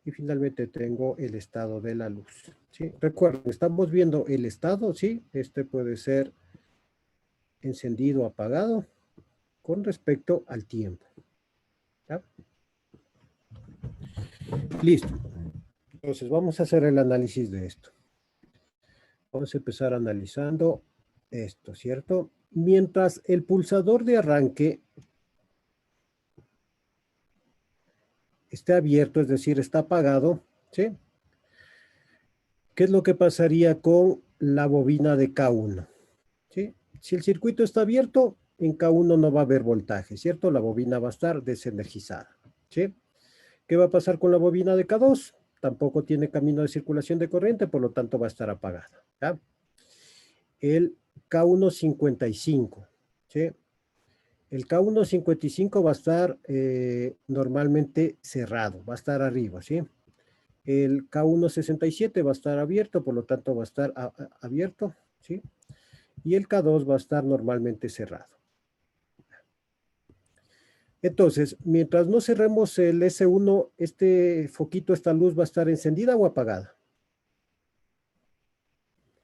Y finalmente tengo el estado de la luz. ¿Sí? Recuerden, estamos viendo el estado, ¿sí? Este puede ser encendido o apagado con respecto al tiempo. ¿Ya? Listo. Entonces vamos a hacer el análisis de esto. Vamos a empezar analizando esto, ¿cierto? Mientras el pulsador de arranque esté abierto, es decir, está apagado, ¿sí? ¿Qué es lo que pasaría con la bobina de K1? ¿Sí? Si el circuito está abierto, en K1 no va a haber voltaje, ¿cierto? La bobina va a estar desenergizada, ¿sí? ¿Qué va a pasar con la bobina de K2? Tampoco tiene camino de circulación de corriente, por lo tanto va a estar apagada, ¿ya? El K1 55, ¿sí? El K1 55 va a estar normalmente cerrado, va a estar arriba, ¿sí? El K1 67 va a estar abierto, por lo tanto va a estar abierto, ¿sí? Y el K2 va a estar normalmente cerrado. Entonces, mientras no cerremos el S1, este foquito, esta luz va a estar encendida o apagada.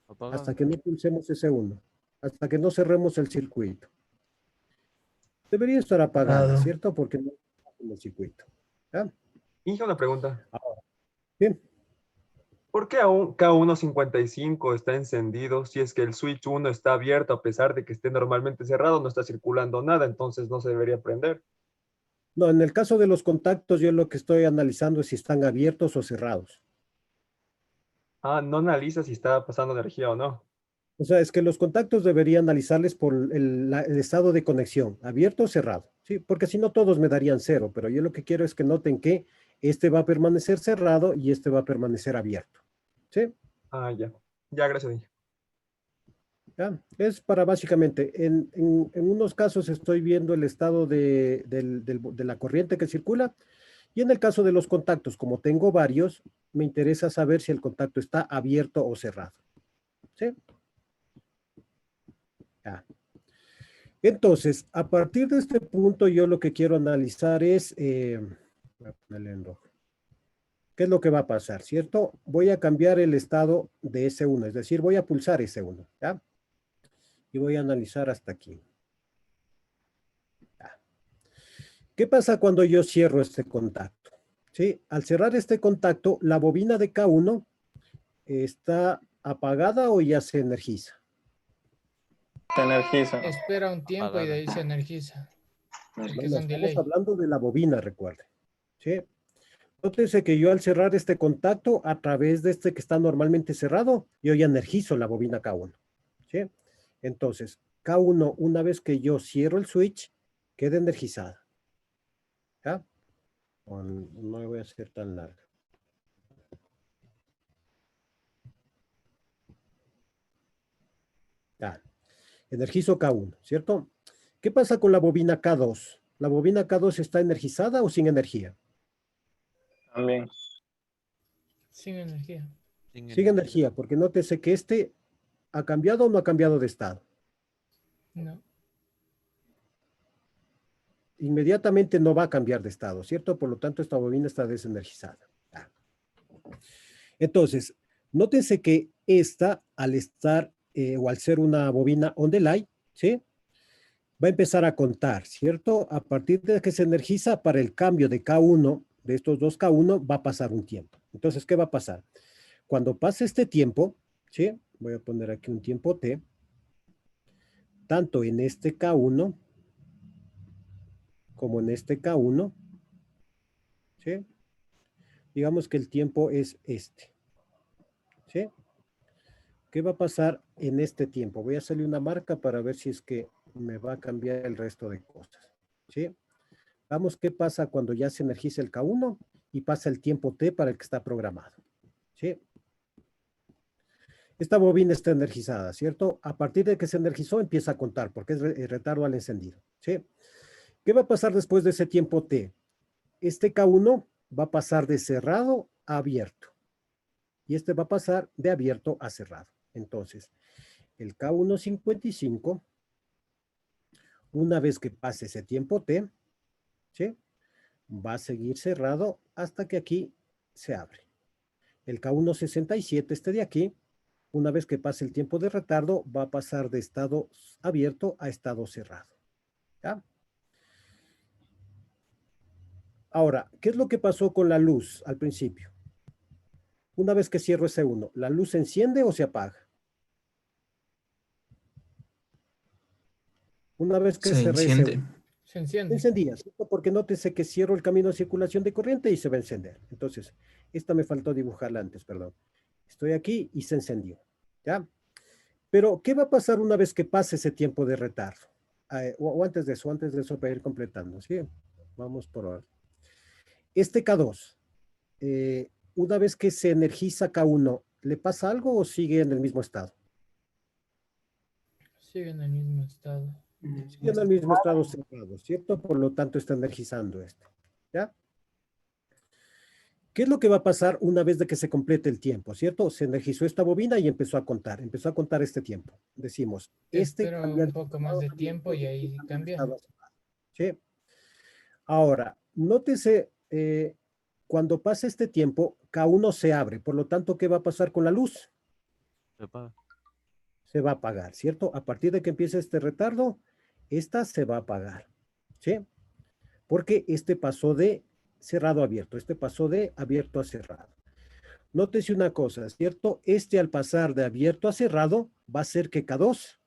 Apagado. Hasta que no pulsemos S1, hasta que no cerremos el circuito. Debería estar apagada, ¿cierto? Porque no en el circuito. ¿Ya? Inge, una pregunta. Ahora, bien. ¿Por qué aún K155 está encendido si es que el switch 1 está abierto a pesar de que esté normalmente cerrado, no está circulando nada, entonces no se debería prender? No, en el caso de los contactos, yo lo que estoy analizando es si están abiertos o cerrados. Ah, no analiza si está pasando energía o no. O sea, es que los contactos debería analizarles por el estado de conexión, abierto o cerrado, ¿sí? Porque si no todos me darían 0, pero yo lo que quiero es que noten que este va a permanecer cerrado y este va a permanecer abierto, ¿sí? Ah, ya. Ya, gracias, Inge. ¿Ya? Es para básicamente, en unos casos estoy viendo el estado de la corriente que circula, y en el caso de los contactos, como tengo varios, me interesa saber si el contacto está abierto o cerrado, ¿sí? Ya. Entonces, a partir de este punto, yo lo que quiero analizar es, voy a ponerle en rojo. ¿Qué es lo que va a pasar, cierto? Voy a cambiar el estado de S1, es decir, voy a pulsar S1, ¿ya? Y voy a analizar hasta aquí. ¿Ya? ¿Qué pasa cuando yo cierro este contacto? ¿sí? Al cerrar este contacto, la bobina de K1 está apagada o ya se energiza. Se energiza. Espera un tiempo y de Apagada. ahí se energiza. No, Que no, es un estamos delay. hablando de la bobina, recuerde. ¿Sí? Nótese que yo al cerrar este contacto a través de este que está normalmente cerrado, yo ya energizo la bobina K1. ¿Sí? Entonces, K1, una vez que yo cierro el switch, queda energizada. ¿Ya? No voy a hacer tan larga. Ya. Energizo K1, ¿cierto? ¿Qué pasa con la bobina K2? ¿La bobina K2 está energizada o sin energía? También. Sin energía. Sin energía, porque nótese que este ha cambiado o no ha cambiado de estado. No. Inmediatamente no va a cambiar de estado, ¿cierto? Por lo tanto, esta bobina está desenergizada. Ah. Entonces, nótense que esta, al estar o al ser una bobina on delay, ¿sí? Va a empezar a contar, ¿cierto? A partir de que se energiza para el cambio de K1, de estos dos K1, va a pasar un tiempo. Entonces, ¿qué va a pasar? Cuando pase este tiempo, ¿sí? Voy a poner aquí un tiempo T, tanto en este K1 como en este K1, ¿sí? Digamos que el tiempo es este, ¿sí? ¿Qué va a pasar en este tiempo? Voy a hacerle una marca para ver si es que me va a cambiar el resto de cosas, ¿sí? Vamos, ¿qué pasa cuando ya se energiza el K1 y pasa el tiempo T para el que está programado? ¿Sí? Esta bobina está energizada, ¿cierto? A partir de que se energizó empieza a contar porque es retardo al encendido, ¿sí? ¿Qué va a pasar después de ese tiempo T? Este K1 va a pasar de cerrado a abierto y este va a pasar de abierto a cerrado. Entonces, el K1.55, una vez que pase ese tiempo T, ¿sí? Va a seguir cerrado hasta que aquí se abre. El K1.67, este de aquí, una vez que pase el tiempo de retardo, va a pasar de estado abierto a estado cerrado. ¿Ya? Ahora, ¿qué es lo que pasó con la luz al principio? Una vez que cierro ese 1, ¿la luz se enciende o se apaga? Una vez que Se cerré ese enciende. 1. Se Se enciende. encendía, ¿cierto? Porque nótese que cierro el camino de circulación de corriente y se va a encender. Entonces, esta me faltó dibujarla antes, perdón. Estoy aquí y se encendió, ¿ya? Pero, ¿qué va a pasar una vez que pase ese tiempo de retardo? O antes de eso para ir completando, ¿sí? Vamos por ahora. Este K2, una vez que se energiza K1, ¿le pasa algo o sigue en el mismo estado? Sigue en el mismo estado. Sigue en el mismo estado cerrado, ¿cierto? Por lo tanto, está energizando este, ¿ya? ¿Qué es lo que va a pasar una vez de que se complete el tiempo, cierto? Se energizó esta bobina y empezó a contar este tiempo. Decimos, Espera cambia un poco más de tiempo y ahí cambia. ¿Sí? Ahora, nótese, cuando pasa este tiempo, K1 se abre, por lo tanto, ¿qué va a pasar con la luz? Se apaga. Se va a apagar, ¿cierto? A partir de que empiece este retardo, esta se va a apagar, ¿sí? Porque este pasó de cerrado a abierto, este pasó de abierto a cerrado. Nótese una cosa, ¿cierto? Este al pasar de abierto a cerrado va a hacer que K2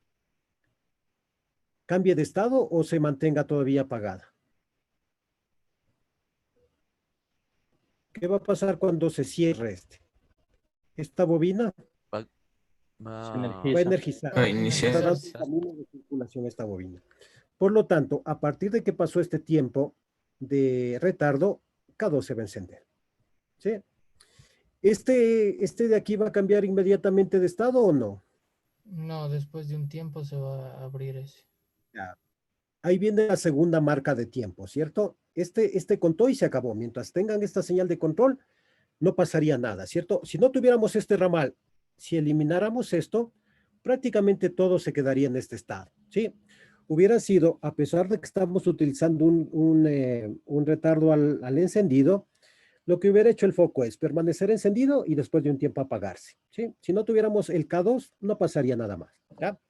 cambie de estado o se mantenga todavía apagada. ¿Qué va a pasar cuando se cierre este? Esta bobina Va Se va a energizar. Va a iniciar. Está dando un camino de circulación esta bobina. Por lo tanto, a partir de que pasó este tiempo de retardo, K2 se va a encender. ¿Sí? ¿Este de aquí va a cambiar inmediatamente de estado o no? No, después de un tiempo se va a abrir ese. Ya. Ahí viene la segunda marca de tiempo, ¿cierto? Este contó y se acabó. Mientras tengan esta señal de control, no pasaría nada, ¿cierto? Si no tuviéramos este ramal, si elimináramos esto, prácticamente todo se quedaría en este estado, ¿sí? Hubiera sido, a pesar de que estamos utilizando un retardo al encendido, lo que hubiera hecho el foco es permanecer encendido y después de un tiempo apagarse, ¿sí? Si no tuviéramos el K2, no pasaría nada más, ¿ya?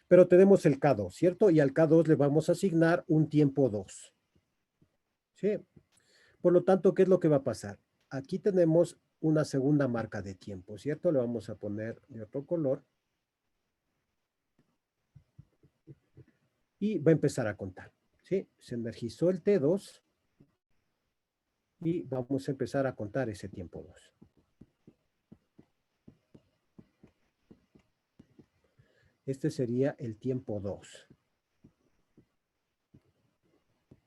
Pero tenemos el K2, ¿cierto? Y al K2 le vamos a asignar un tiempo 2, ¿sí? Por lo tanto, ¿qué es lo que va a pasar? Aquí tenemos una segunda marca de tiempo, ¿cierto? Le vamos a poner de otro color. Y va a empezar a contar, ¿sí? Se energizó el T2 y vamos a empezar a contar ese tiempo 2. Este sería el tiempo 2.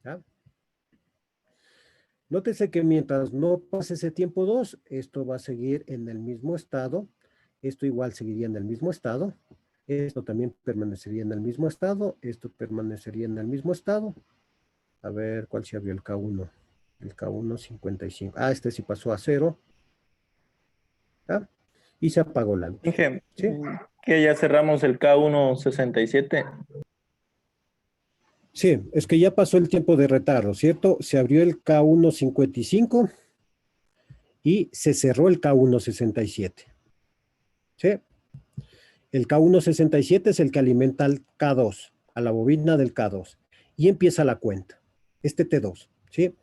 ¿Ya? Nótese que mientras no pase ese tiempo 2, esto va a seguir en el mismo estado. Esto igual seguiría en el mismo estado. Esto también permanecería en el mismo estado. Esto permanecería en el mismo estado. A ver, ¿cuál se abrió el K1? El K1 55. Ah, este sí pasó a 0. ¿Ya? Y se apagó la luz. Inge, ¿Sí? que ya cerramos el K1 67. Sí, es que ya pasó el tiempo de retardo, ¿cierto? Se abrió el K1 55 y se cerró el K1 67. ¿Sí? El K1 67 es el que alimenta al K2, a la bobina del K2. Y empieza la cuenta, este T2, ¿sí?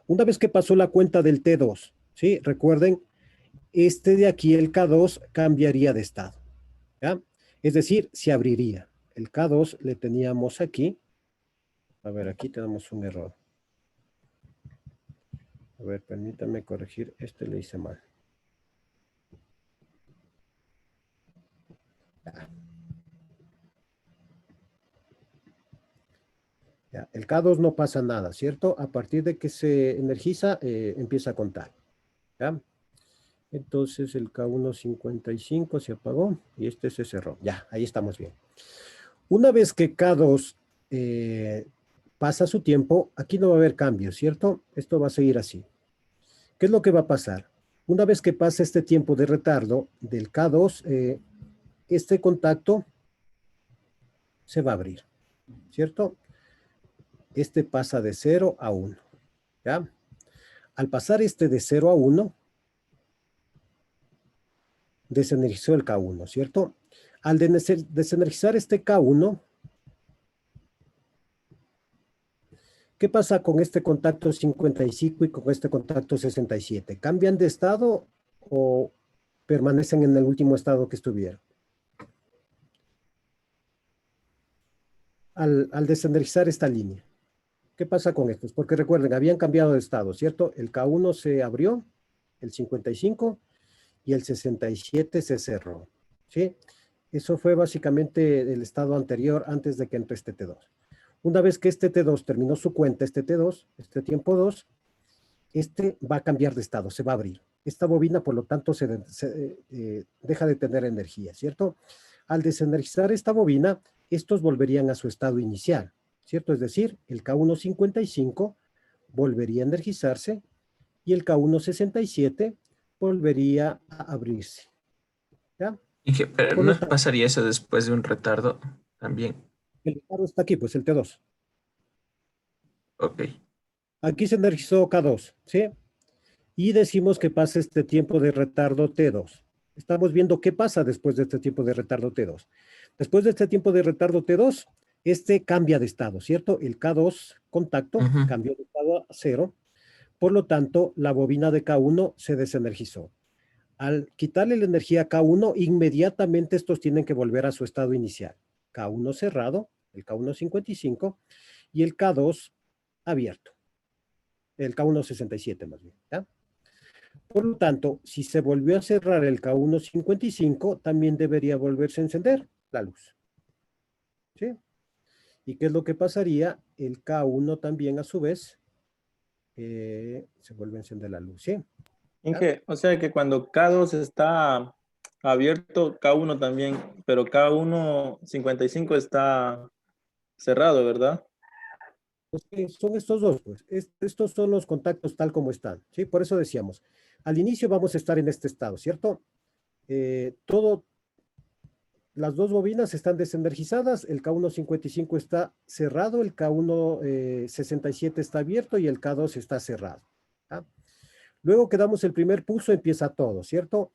Una vez que pasó la cuenta del T2, ¿sí? Recuerden, este de aquí, el K2, cambiaría de estado, ¿ya? Es decir, se abriría. El K2 le teníamos aquí. A ver, aquí tenemos un error. A ver, permítame corregir. Este le hice mal. Ya, el K2 no pasa nada, ¿cierto? A partir de que se energiza, empieza a contar. ¿Ya? Entonces el K1 55 se apagó y este se cerró. Ya, ahí estamos bien. Una vez que K2 pasa su tiempo, aquí no va a haber cambios, ¿cierto? Esto va a seguir así. ¿Qué es lo que va a pasar? Una vez que pase este tiempo de retardo del K2, este contacto se va a abrir, ¿cierto? Este pasa de 0 a 1, ¿ya? Al pasar este de 0 a 1, desenergizó el K1, ¿cierto? Al desenergizar este K1, ¿qué pasa con este contacto 55 y con este contacto 67? ¿Cambian de estado o permanecen en el último estado que estuvieron? Al desenergizar esta línea, ¿qué pasa con estos? Porque recuerden, habían cambiado de estado, ¿cierto? El K1 se abrió, el 55, y el 67 se cerró, ¿sí? Eso fue básicamente el estado anterior antes de que entró este T2. Una vez que este T2 terminó su cuenta, este T2, este tiempo 2, este va a cambiar de estado, se va a abrir. Esta bobina, por lo tanto, deja de tener energía, ¿cierto? Al desenergizar esta bobina, estos volverían a su estado inicial, ¿cierto? Es decir, el K1 55 volvería a energizarse y el K1 67 volvería a abrirse. ¿Ya? Pero ¿no pasaría eso después de un retardo también? El retardo está aquí, pues el T2. Ok. Aquí se energizó K2, ¿sí? Y decimos que pasa este tiempo de retardo T2. Estamos viendo qué pasa después de este tiempo de retardo T2. Después de este tiempo de retardo T2, este cambia de estado, ¿cierto? El K2 contacto cambió de estado a 0. Por lo tanto, la bobina de K1 se desenergizó. Al quitarle la energía a K1, inmediatamente estos tienen que volver a su estado inicial. K1 cerrado, el K1 55, y el K2 abierto. El K1 67 más bien, ¿ya? Por lo tanto, si se volvió a cerrar el K1 55, también debería volverse a encender la luz. ¿Sí? ¿Y qué es lo que pasaría? El K1 también a su vez se vuelve a encender la luz, ¿sí? Inge, o sea que cuando K2 está abierto, K1 también, pero K1 55 está cerrado, ¿verdad? Son estos dos, pues. Estos son los contactos tal como están, ¿sí? Por eso decíamos, al inicio vamos a estar en este estado, ¿cierto? Las dos bobinas están desenergizadas, el K1 55 está cerrado, el K1 67 está abierto y el K2 está cerrado. ¿Ah? Luego que damos el primer pulso, empieza todo, ¿cierto?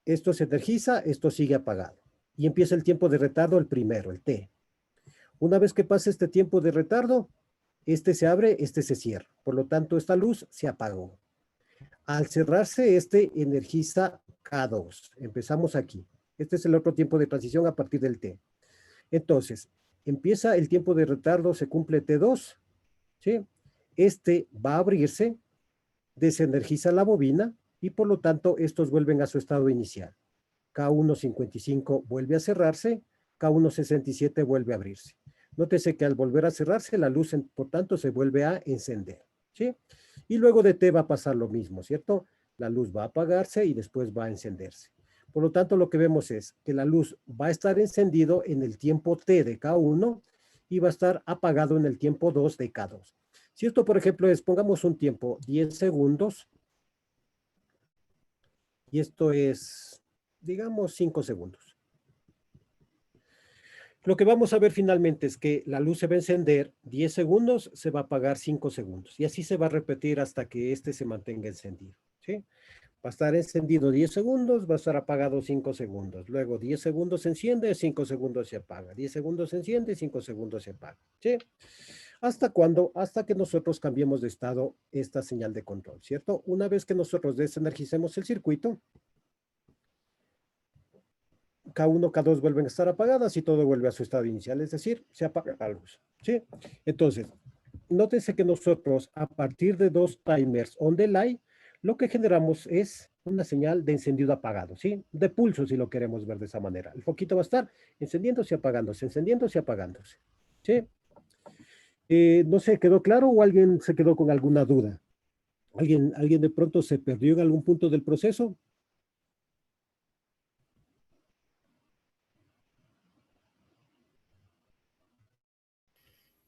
Esto se energiza, esto sigue apagado. Y empieza el tiempo de retardo, el primero, el T. Una vez que pase este tiempo de retardo, Este se abre, este se cierra. Por lo tanto, esta luz se apagó. Al cerrarse este, energiza K2. Empezamos aquí. Este es el otro tiempo de transición a partir del T. Entonces, empieza el tiempo de retardo, se cumple T2, ¿sí? Este va a abrirse, desenergiza la bobina y por lo tanto estos vuelven a su estado inicial. K1.55 vuelve a cerrarse, K1.67 vuelve a abrirse. Nótese que al volver a cerrarse, la luz, por tanto, se vuelve a encender, ¿sí? Y luego de T va a pasar lo mismo, ¿cierto? La luz va a apagarse y después va a encenderse. Por lo tanto, lo que vemos es que la luz va a estar encendido en el tiempo T de K1 y va a estar apagado en el tiempo 2 de K2. Si esto, por ejemplo, es, pongamos un tiempo 10 segundos, y esto es, digamos, 5 segundos. Lo que vamos a ver finalmente es que la luz se va a encender 10 segundos, se va a apagar 5 segundos. Y así se va a repetir hasta que este se mantenga encendido, ¿sí? Va a estar encendido 10 segundos, va a estar apagado 5 segundos. Luego 10 segundos se enciende, 5 segundos se apaga. 10 segundos se enciende, 5 segundos se apaga, ¿sí? ¿Hasta cuándo? Hasta que nosotros cambiemos de estado esta señal de control, ¿cierto? Una vez que nosotros desenergicemos el circuito, K1, K2 vuelven a estar apagadas y todo vuelve a su estado inicial, es decir, se apaga la luz, ¿sí? Entonces, nótense que nosotros, a partir de 2 timers on delay, lo que generamos es una señal de encendido apagado, ¿sí? De pulso, si lo queremos ver de esa manera. El foquito va a estar encendiéndose y apagándose, encendiéndose y apagándose, ¿sí? No sé, ¿quedó claro o alguien se quedó con alguna duda? ¿Alguien de pronto se perdió en algún punto del proceso?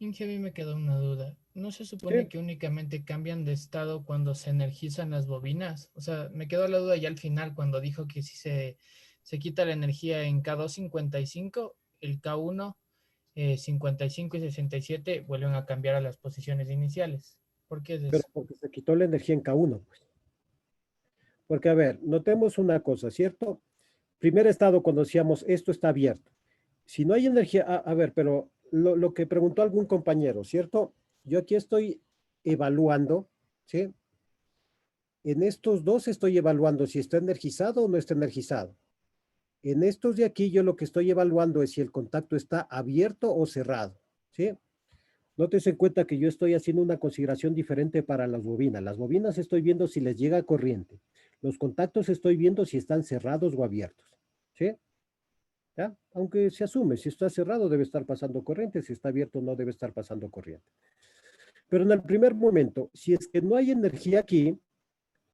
Inge, a mí me quedó una duda. ¿No se supone Sí. que únicamente cambian de estado cuando se energizan las bobinas? O sea, me quedó la duda ya al final cuando dijo que si se quita la energía en K2.55, el K1, 55 y 67 vuelven a cambiar a las posiciones iniciales. ¿Por qué es Pero eso? porque se quitó la energía en K1, pues. Porque, a ver, notemos una cosa, ¿cierto? Primer estado, cuando decíamos esto está abierto. Si no hay energía, a ver, pero lo que preguntó algún compañero, ¿cierto? Yo aquí estoy evaluando, ¿sí? En estos dos estoy evaluando si está energizado o no está energizado. En estos de aquí yo lo que estoy evaluando es si el contacto está abierto o cerrado, ¿sí? Nótese en cuenta que yo estoy haciendo una consideración diferente para las bobinas. Las bobinas estoy viendo si les llega corriente. Los contactos estoy viendo si están cerrados o abiertos, ¿sí? ¿Ya? Aunque se asume, si está cerrado debe estar pasando corriente, si está abierto no debe estar pasando corriente. Pero en el primer momento, si es que no hay energía aquí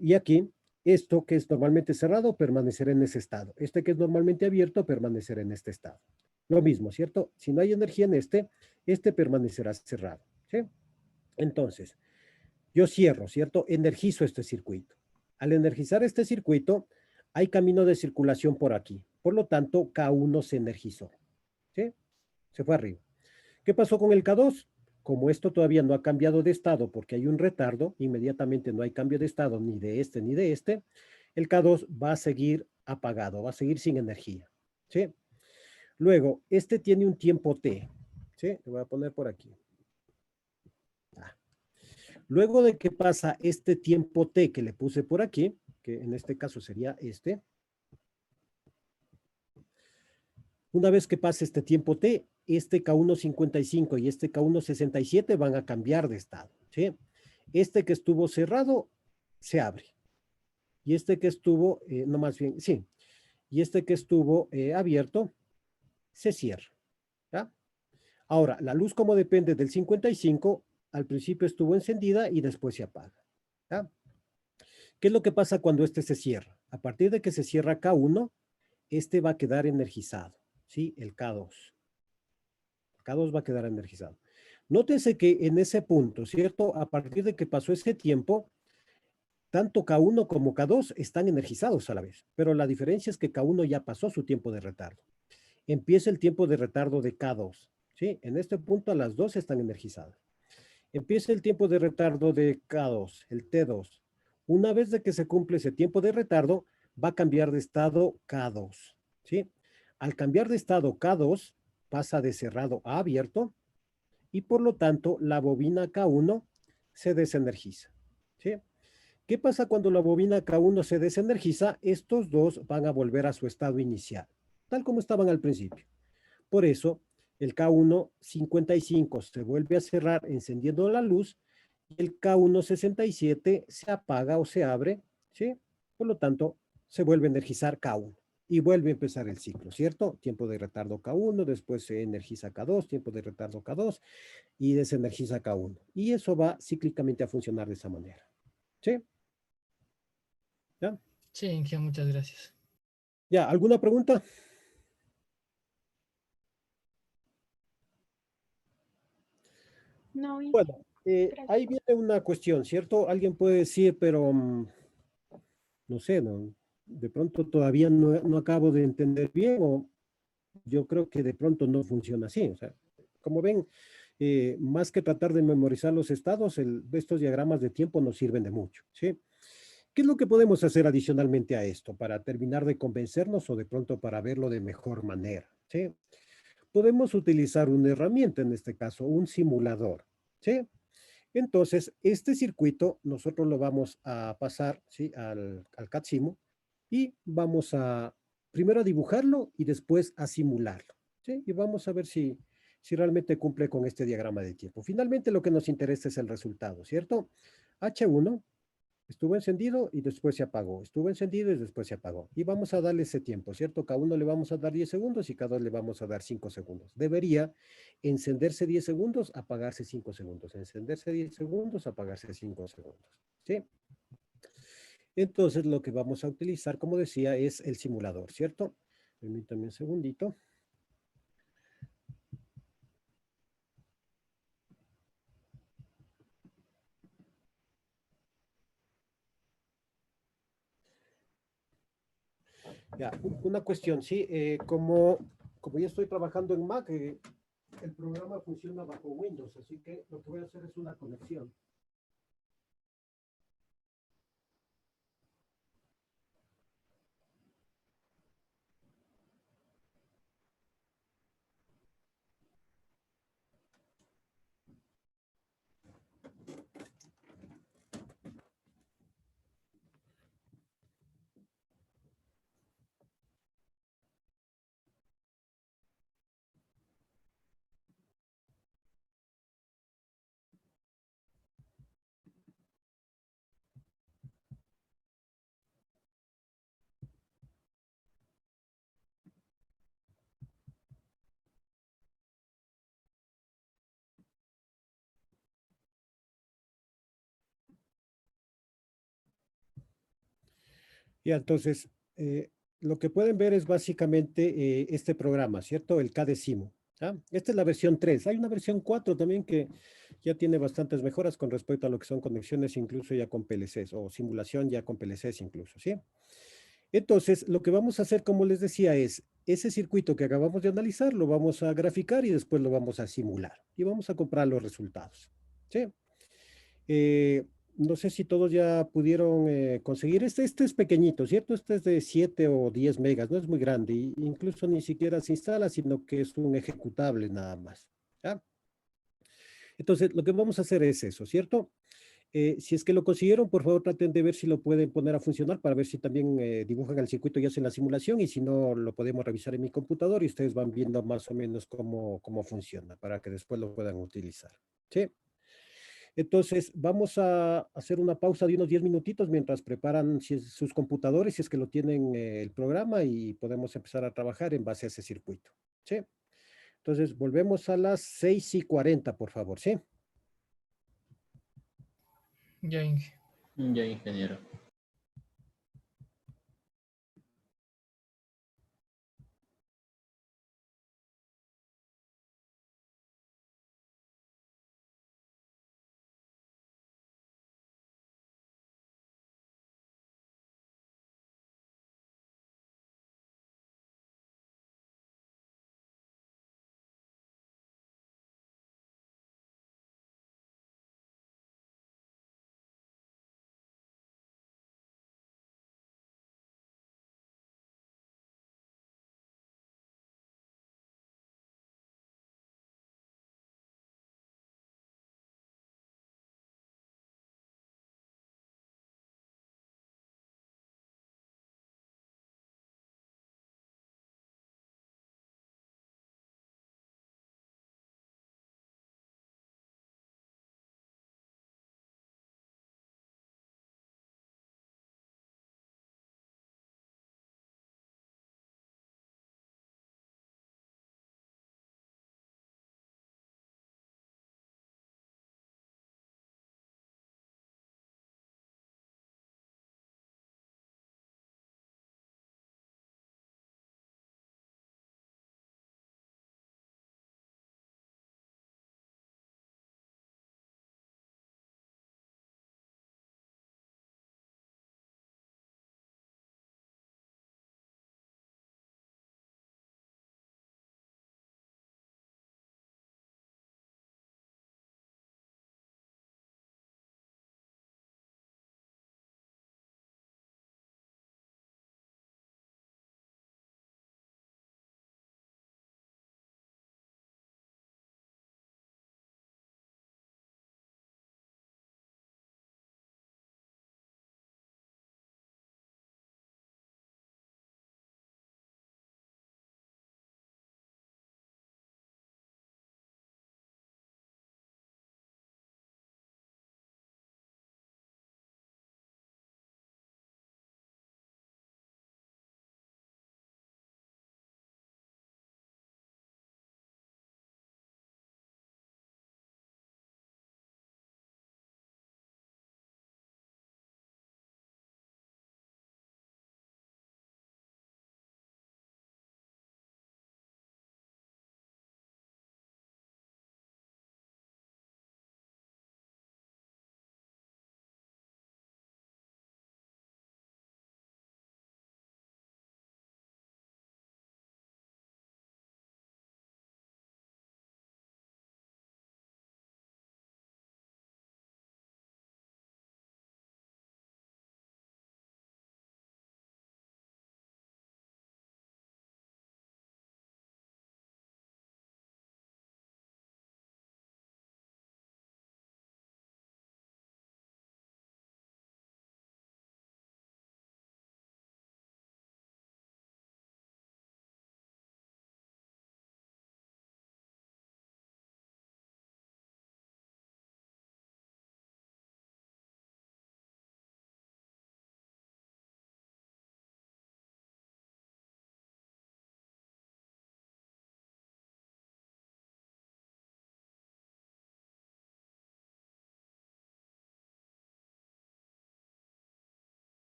y aquí, esto que es normalmente cerrado permanecerá en ese estado. Este que es normalmente abierto permanecerá en este estado. Lo mismo, ¿cierto? Si no hay energía en este permanecerá cerrado, ¿sí? Entonces, yo cierro, ¿cierto? Energizo este circuito. Al energizar este circuito, hay camino de circulación por aquí. Por lo tanto, K1 se energizó, ¿sí? Se fue arriba. ¿Qué pasó con el K2? Como esto todavía no ha cambiado de estado porque hay un retardo, inmediatamente no hay cambio de estado ni de este ni de este, el K2 va a seguir apagado, va a seguir sin energía, ¿sí? Luego, este tiene un tiempo T, ¿sí? Lo voy a poner por aquí. Luego de que pasa este tiempo T que le puse por aquí, que en este caso sería este, una vez que pase este tiempo T, este K1.55 y este K1.67 van a cambiar de estado, ¿sí? Este que estuvo cerrado se abre. Y este que estuvo, no más bien, sí. Y este que estuvo abierto se cierra, ¿ya? Ahora, la luz como depende del 55, al principio estuvo encendida y después se apaga, ¿ya? ¿Qué es lo que pasa cuando este se cierra? A partir de que se cierra K1, este va a quedar energizado, ¿sí? El K2. K2 va a quedar energizado. Nótense que en ese punto, ¿cierto? A partir de que pasó ese tiempo, tanto K1 como K2 están energizados a la vez, pero la diferencia es que K1 ya pasó su tiempo de retardo. Empieza el tiempo de retardo de K2, ¿sí? En este punto las dos están energizadas. Empieza el tiempo de retardo de K2, el T2. Una vez de que se cumple ese tiempo de retardo, va a cambiar de estado K2, ¿sí? Al cambiar de estado K2, pasa de cerrado a abierto y por lo tanto la bobina K1 se desenergiza. ¿Sí? ¿Qué pasa cuando la bobina K1 se desenergiza? Estos dos van a volver a su estado inicial, tal como estaban al principio. Por eso, el K1 55 se vuelve a cerrar encendiendo la luz y el K1 67 se apaga o se abre, ¿sí? Por lo tanto, se vuelve a energizar K1 y vuelve a empezar el ciclo, ¿cierto? Tiempo de retardo K1, después se energiza K2, tiempo de retardo K2 y desenergiza K1. Y eso va cíclicamente a funcionar de esa manera, ¿sí? ¿Ya? Sí, Inge, muchas gracias. ¿Ya? ¿Alguna pregunta? No, Inge. Bueno, ahí viene una cuestión, ¿cierto? Alguien puede decir, pero no sé, de pronto todavía no acabo de entender bien o yo creo que de pronto no funciona así. O sea, como ven, más que tratar de memorizar los estados, estos diagramas de tiempo nos sirven de mucho, ¿sí? ¿Qué es lo que podemos hacer adicionalmente a esto para terminar de convencernos o de pronto para verlo de mejor manera? ¿Sí? Podemos utilizar una herramienta, en este caso, un simulador, ¿sí? Entonces, este circuito nosotros lo vamos a pasar, ¿sí? al CADSIMU y vamos a primero a dibujarlo y después a simularlo, ¿sí? Y vamos a ver si realmente cumple con este diagrama de tiempo. Finalmente, lo que nos interesa es el resultado, ¿cierto? H1 estuvo encendido y después se apagó. Estuvo encendido y después se apagó. Y vamos a darle ese tiempo, ¿cierto? Cada uno le vamos a dar 10 segundos y cada uno le vamos a dar 5 segundos. Debería encenderse 10 segundos, apagarse 5 segundos. Encenderse 10 segundos, apagarse 5 segundos. ¿Sí? Entonces, lo que vamos a utilizar, como decía, es el simulador, ¿cierto? Permítame un segundito. Ya, una cuestión, sí, como yo estoy trabajando en Mac, el programa funciona bajo Windows, así que lo que voy a hacer es una conexión. Ya, entonces, lo que pueden ver es básicamente este programa, ¿cierto? El KDECIMO. ¿Ah? Esta es la versión 3. Hay una versión 4 también que ya tiene bastantes mejoras con respecto a lo que son conexiones incluso ya con PLCs o simulación ya con PLCs incluso, ¿sí? Entonces, lo que vamos a hacer, como les decía, es ese circuito que acabamos de analizar, lo vamos a graficar y después lo vamos a simular y vamos a comprar los resultados, ¿sí? Eh, no sé si todos ya pudieron conseguir. Este es pequeñito, ¿cierto? Este es de 7 o 10 megas, no es muy grande. Incluso ni siquiera se instala, sino que es un ejecutable nada más. ¿Ya? Entonces, lo que vamos a hacer es eso, ¿cierto? Si es que lo consiguieron, por favor traten de ver si lo pueden poner a funcionar para ver si también dibujan el circuito y hacen la simulación y si no, lo podemos revisar en mi computador y ustedes van viendo más o menos cómo funciona para que después lo puedan utilizar. ¿Sí? Entonces, vamos a hacer una pausa de unos 10 minutitos mientras preparan sus computadores, si es que lo tienen el programa y podemos empezar a trabajar en base a ese circuito. ¿Sí? Entonces, volvemos a las 6:40, por favor, ¿sí? Ya, Inge. Ya, ingeniero.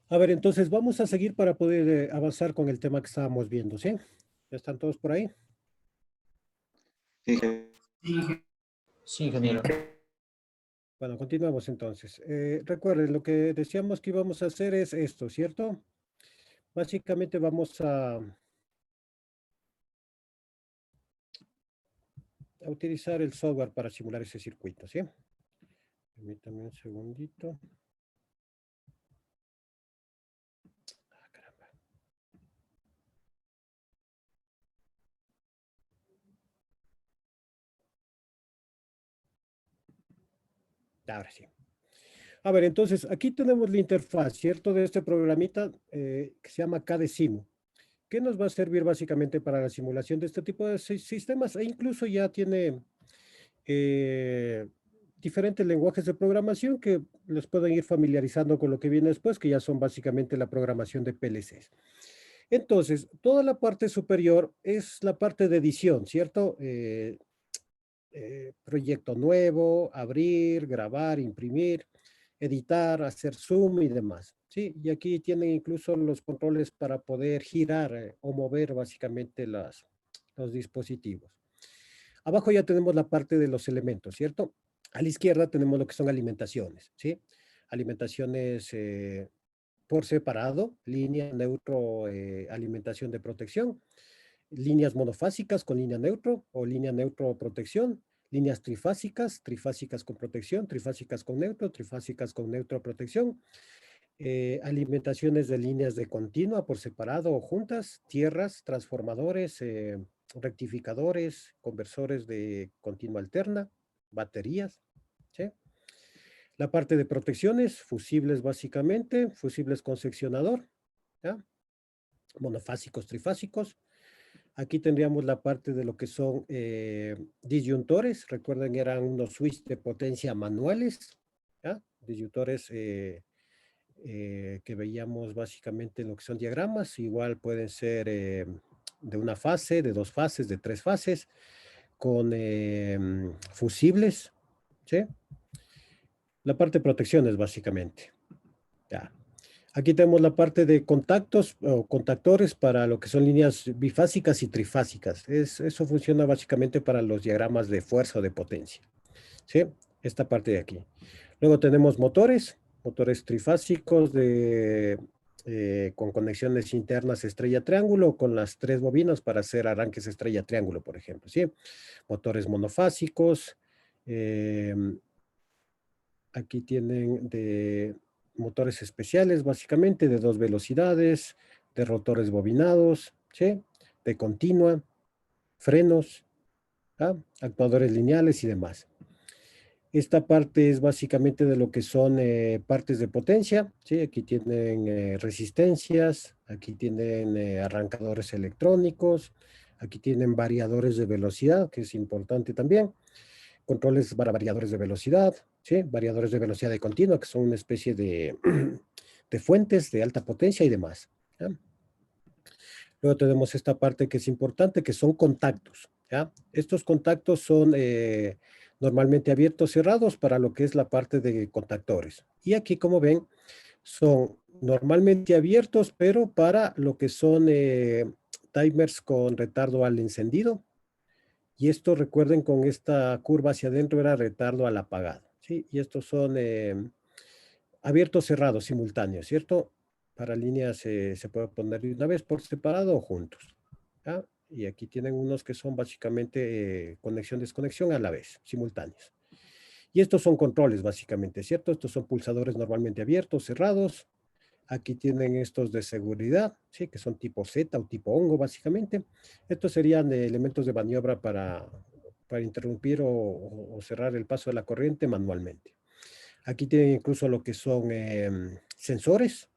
A ver, entonces vamos a seguir para poder avanzar con el tema que estábamos viendo, ¿sí? ¿Ya están todos por ahí? Sí, jefe. Sí, ingeniero. Bueno, continuamos entonces. Recuerden, lo que decíamos que íbamos a hacer es esto, ¿cierto? Básicamente vamos a utilizar el software para simular ese circuito, ¿sí? Permítame un segundito. Ah, caramba. Ahora sí. A ver, entonces, aquí tenemos la interfaz, ¿cierto? De este programita que se llama KDesimu, que nos va a servir básicamente para la simulación de este tipo de sistemas e incluso ya tiene diferentes lenguajes de programación que les pueden ir familiarizando con lo que viene después, que ya son básicamente la programación de PLCs. Entonces, toda la parte superior es la parte de edición, ¿cierto? Proyecto nuevo, abrir, grabar, imprimir, editar, hacer zoom y demás, ¿sí? Y aquí tienen incluso los controles para poder girar o mover básicamente los dispositivos. Abajo ya tenemos la parte de los elementos, ¿cierto? A la izquierda tenemos lo que son alimentaciones, ¿sí? Alimentaciones por separado, línea, neutro, alimentación de protección, líneas monofásicas con línea neutro o línea neutro protección, líneas trifásicas, trifásicas con protección, trifásicas con neutro protección, alimentaciones de líneas de continua por separado o juntas, tierras, transformadores, rectificadores, conversores de continua alterna, baterías, ¿sí? La parte de protecciones, fusibles básicamente, fusibles con seccionador, ¿ya? Monofásicos, trifásicos. Aquí tendríamos la parte de lo que son disyuntores. Recuerden, eran unos switches de potencia manuales, ¿ya? Disyuntores que veíamos básicamente en lo que son diagramas. Igual pueden ser de una fase, de dos fases, de tres fases, con fusibles, ¿sí? La parte de protecciones básicamente. Ya. Aquí tenemos la parte de contactos o contactores para lo que son líneas bifásicas y trifásicas. Eso funciona básicamente para los diagramas de fuerza o de potencia, ¿sí? Esta parte de aquí. Luego tenemos motores trifásicos con conexiones internas estrella-triángulo, con las 3 bobinas para hacer arranques estrella-triángulo, por ejemplo, ¿sí? Motores monofásicos. Aquí tienen de motores especiales, básicamente, de 2 velocidades, de rotores bobinados, ¿sí? De continua, frenos, ¿ah? Actuadores lineales y demás. Esta parte es básicamente de lo que son partes de potencia, ¿sí? Aquí tienen resistencias, aquí tienen arrancadores electrónicos, aquí tienen variadores de velocidad, que es importante también, controles para variadores de velocidad, ¿sí? Variadores de velocidad de continua, que son una especie de, de fuentes de alta potencia y demás, ¿ya? Luego tenemos esta parte que es importante, que son contactos, ¿ya? Estos contactos son normalmente abiertos, cerrados para lo que es la parte de contactores. Y aquí, como ven, son normalmente abiertos, pero para lo que son timers con retardo al encendido. Y esto, recuerden, con esta curva hacia adentro era retardo al apagado, ¿sí? Y estos son abiertos, cerrados, simultáneos, ¿cierto? Para líneas se puede poner de una vez por separado o juntos, ¿ya? Y aquí tienen unos que son básicamente conexión, desconexión a la vez, simultáneos. Y estos son controles básicamente, ¿cierto? Estos son pulsadores normalmente abiertos, cerrados. Aquí tienen estos de seguridad, ¿sí? Que son tipo Z o tipo hongo básicamente. Estos serían elementos de maniobra para interrumpir o cerrar el paso de la corriente manualmente. Aquí tienen incluso lo que son sensores,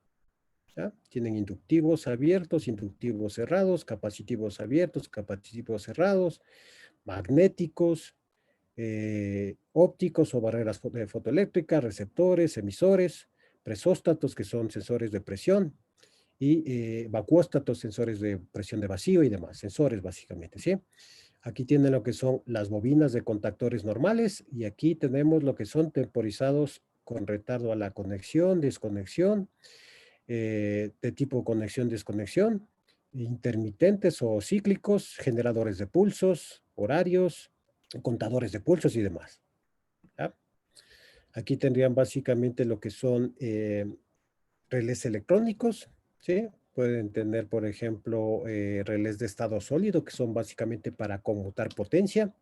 ¿ya? Tienen inductivos abiertos, inductivos cerrados, capacitivos abiertos, capacitivos cerrados, magnéticos, ópticos o barreras fotoeléctricas, receptores, emisores, presóstatos, que son sensores de presión, y vacuóstatos, sensores de presión de vacío y demás, sensores básicamente, ¿sí? Aquí tienen lo que son las bobinas de contactores normales y aquí tenemos lo que son temporizados con retardo a la conexión, desconexión, de tipo conexión-desconexión, intermitentes o cíclicos, generadores de pulsos, horarios, contadores de pulsos y demás. ¿Ya? Aquí tendrían básicamente lo que son relés electrónicos, ¿sí? Pueden tener, por ejemplo, relés de estado sólido, que son básicamente para conmutar potencia,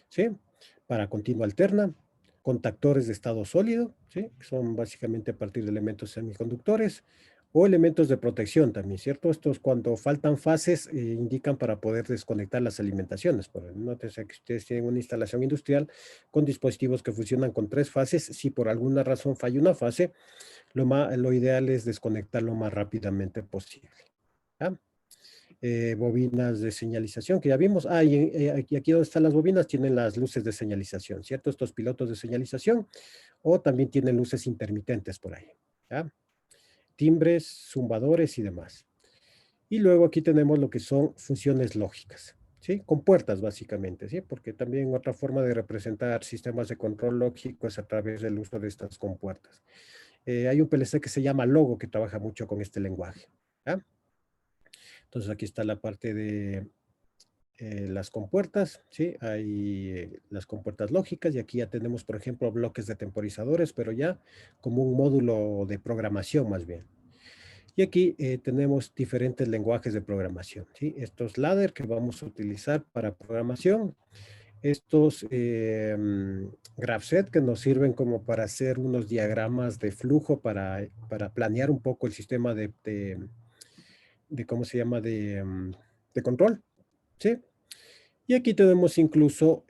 ¿sí? Para continua alterna. Contactores de estado sólido, ¿sí? Que son básicamente a partir de elementos semiconductores, o elementos de protección también, ¿cierto? Estos cuando faltan fases indican para poder desconectar las alimentaciones. Nótese que ustedes tienen una instalación industrial con dispositivos que funcionan con 3 fases. Si por alguna razón falla una fase, lo ideal es desconectar lo más rápidamente posible. ¿Ya? Bobinas de señalización que ya vimos. Y aquí donde están las bobinas tienen las luces de señalización, ¿cierto? Estos pilotos de señalización, o también tienen luces intermitentes por ahí. ¿Ya? Timbres, zumbadores y demás. Y luego aquí tenemos lo que son funciones lógicas, ¿sí? Con puertas básicamente, ¿sí? Porque también otra forma de representar sistemas de control lógico es a través del uso de estas compuertas. Hay un PLC que se llama Logo que trabaja mucho con este lenguaje. ¿Ya? Entonces aquí está la parte de las compuertas, ¿sí? Hay las compuertas lógicas y aquí ya tenemos, por ejemplo, bloques de temporizadores, pero ya como un módulo de programación más bien. Y aquí tenemos diferentes lenguajes de programación, ¿sí? Estos ladder que vamos a utilizar para programación, estos GraphSet que nos sirven como para hacer unos diagramas de flujo para planear un poco el sistema de ¿cómo se llama? De control, ¿sí? Y aquí tenemos incluso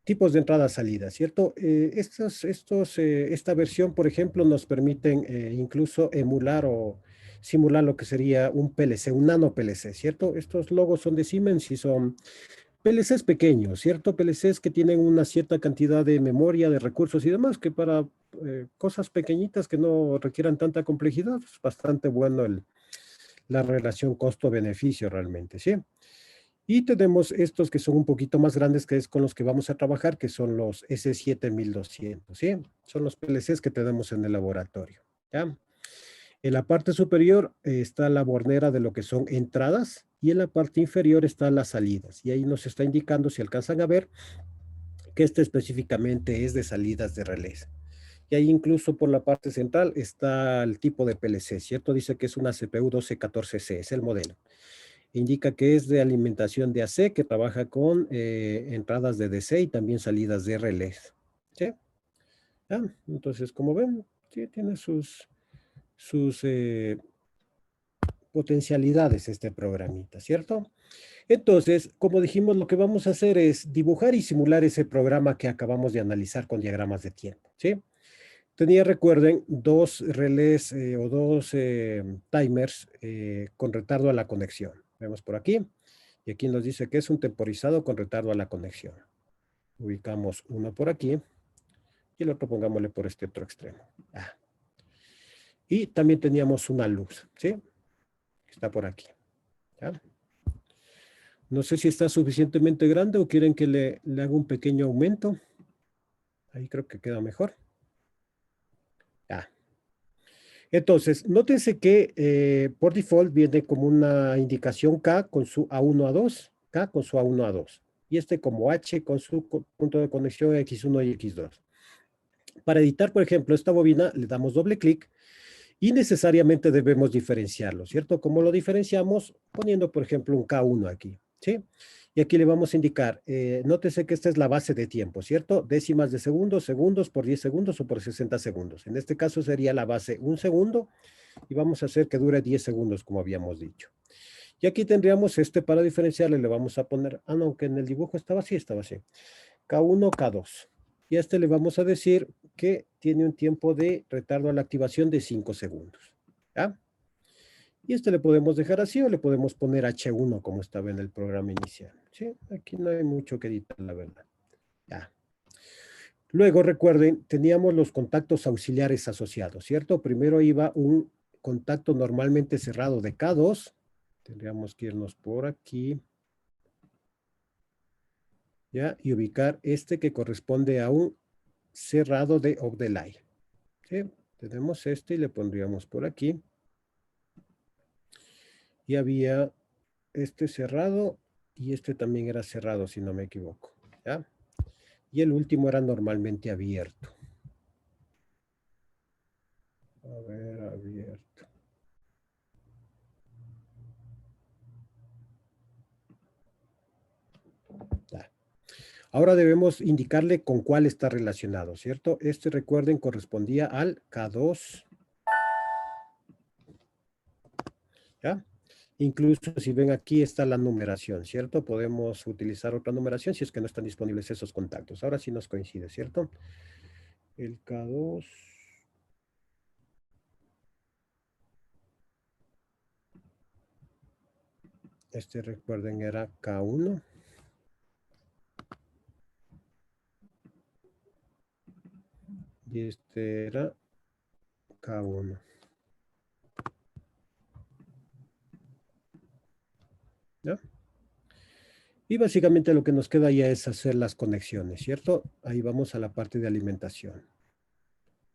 tipos de entrada-salida, ¿cierto? Esta versión, por ejemplo, nos permiten incluso emular o simular lo que sería un PLC, un nano PLC, ¿cierto? Estos logos son de Siemens y son PLCs pequeños, ¿cierto? PLCs que tienen una cierta cantidad de memoria, de recursos y demás, que para cosas pequeñitas que no requieran tanta complejidad, es bastante bueno la relación costo-beneficio realmente, ¿sí? Y tenemos estos que son un poquito más grandes, que es con los que vamos a trabajar, que son los S7200, ¿sí? Son los PLCs que tenemos en el laboratorio, ¿ya? En la parte superior está la bornera de lo que son entradas y en la parte inferior están las salidas. Y ahí nos está indicando, si alcanzan a ver, que este específicamente es de salidas de relés. Y ahí incluso por la parte central está el tipo de PLC, ¿cierto? Dice que es una CPU 1214C, es el modelo. Indica que es de alimentación de AC, que trabaja con entradas de DC y también salidas de relés. ¿Sí? ¿Ah? Entonces, como ven, sí, tiene sus potencialidades este programita, ¿cierto? Entonces, como dijimos, lo que vamos a hacer es dibujar y simular ese programa que acabamos de analizar con diagramas de tiempo, ¿sí? Tenía, recuerden, 2 relés o 2 timers con retardo a la conexión. Vemos por aquí. Y aquí nos dice que es un temporizado con retardo a la conexión. Ubicamos uno por aquí. Y el otro pongámosle por este otro extremo. Ah. Y también teníamos una luz, ¿sí? Está por aquí. ¿Ya? No sé si está suficientemente grande o quieren que le haga un pequeño aumento. Ahí creo que queda mejor. Ya. Entonces, nótense que por default viene como una indicación K con su A1, A2, K con su A1, A2. Y este como H con su punto de conexión X1 y X2. Para editar, por ejemplo, esta bobina, le damos doble clic y necesariamente debemos diferenciarlo, ¿cierto? ¿Cómo lo diferenciamos? Poniendo, por ejemplo, un K1 aquí, ¿sí? Y aquí le vamos a indicar, nótese que esta es la base de tiempo, ¿cierto? Décimas de segundos, segundos por 10 segundos o por 60 segundos. En este caso sería la base 1 segundo y vamos a hacer que dure 10 segundos, como habíamos dicho. Y aquí tendríamos para diferenciarle, le vamos a poner, no, aunque en el dibujo estaba así, K1, K2. Y a le vamos a decir que tiene un tiempo de retardo a la activación de 5 segundos. ¿Ya? Y le podemos dejar así o le podemos poner H1 como estaba en el programa inicial. ¿Sí? Aquí no hay mucho que editar, la verdad. Ya. Luego, recuerden, teníamos los contactos auxiliares asociados, ¿cierto? Primero iba un contacto normalmente cerrado de K2. Tendríamos que irnos por aquí. ¿Ya? Y ubicar que corresponde a un cerrado de off the line. ¿Sí? Tenemos este y le pondríamos por aquí. Y había este cerrado y este también era cerrado, si no me equivoco. ¿Ya? Y el último era normalmente abierto. A ver, abierto. Ya. Ahora debemos indicarle con cuál está relacionado, ¿cierto? Este, recuerden, correspondía al K2. ¿Ya? Incluso si ven aquí está la numeración, ¿cierto? Podemos utilizar otra numeración si es que no están disponibles esos contactos. Ahora sí nos coincide, ¿cierto? El K2. Este, recuerden, era K1. Y este era K1. ¿Ya? Y básicamente lo que nos queda ya es hacer las conexiones, ¿cierto? Ahí vamos a la parte de alimentación.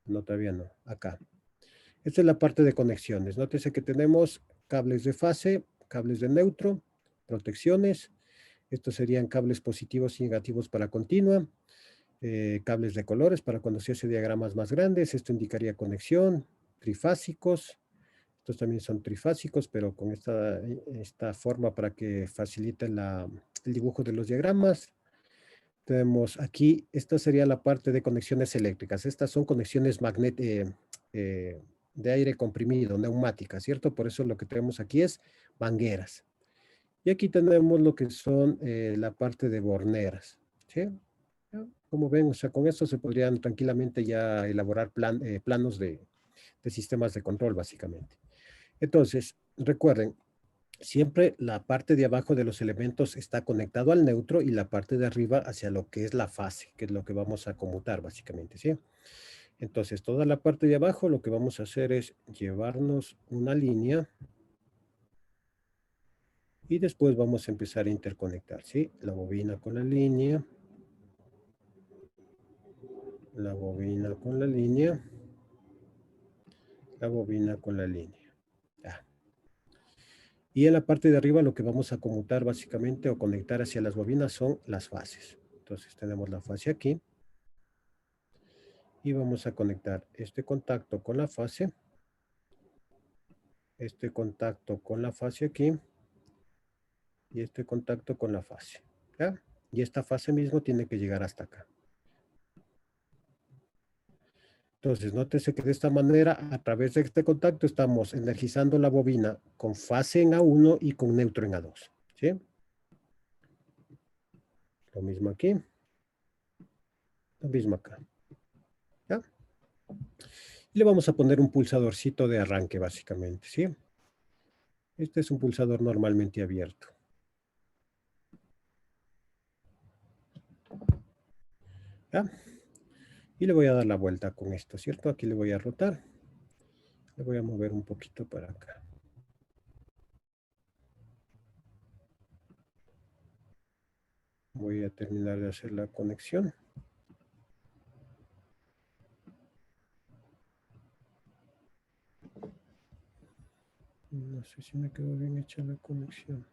No, todavía no. Acá. Esta es la parte de conexiones. Nótese que tenemos cables de fase, cables de neutro, protecciones. Estos serían cables positivos y negativos para continua. Cables de colores para cuando se hace diagramas más grandes. Esto indicaría conexión. Trifásicos. Estos también son trifásicos, pero con esta forma para que facilite el dibujo de los diagramas. Tenemos aquí, esta sería la parte de conexiones eléctricas. Estas son conexiones de aire comprimido, neumáticas, ¿cierto? Por eso lo que tenemos aquí es mangueras. Y aquí tenemos lo que son la parte de borneras, ¿sí? Como ven, o sea, con esto se podrían tranquilamente ya elaborar planos de sistemas de control, básicamente. Entonces, recuerden, siempre la parte de abajo de los elementos está conectado al neutro y la parte de arriba hacia lo que es la fase, que es lo que vamos a conmutar, básicamente, ¿sí? Entonces, toda la parte de abajo lo que vamos a hacer es llevarnos una línea y después vamos a empezar a interconectar, ¿sí? La bobina con la línea. La bobina con la línea. La bobina con la línea. Ya. Y en la parte de arriba lo que vamos a conmutar básicamente o conectar hacia las bobinas son las fases. Entonces tenemos la fase aquí. Y vamos a conectar este contacto con la fase. Este contacto con la fase aquí. Y este contacto con la fase. ¿Ya? Y esta fase mismo tiene que llegar hasta acá. Entonces, nótese que de esta manera, a través de este contacto, estamos energizando la bobina con fase en A1 y con neutro en A2. ¿Sí? Lo mismo aquí. Lo mismo acá. ¿Ya? Y le vamos a poner un pulsadorcito de arranque, básicamente. ¿Sí? Este es un pulsador normalmente abierto. ¿Ya? Y le voy a dar la vuelta con esto, ¿cierto? Aquí le voy a rotar. Le voy a mover un poquito para acá. Voy a terminar de hacer la conexión. No sé si me quedó bien hecha la conexión.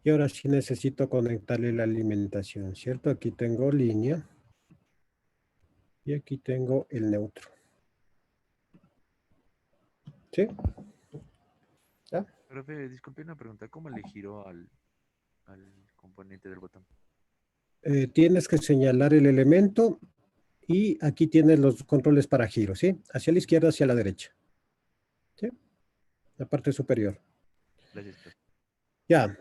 Y ahora sí necesito conectarle la alimentación, ¿cierto? Aquí tengo línea. Y aquí tengo el neutro. ¿Sí? ¿Ya? Profe, disculpe una pregunta. ¿Cómo le giró al componente del botón? Tienes que señalar el elemento y aquí tienes los controles para giro, ¿sí? Hacia la izquierda, hacia la derecha. ¿Sí? La parte superior. Gracias, profe. Ya.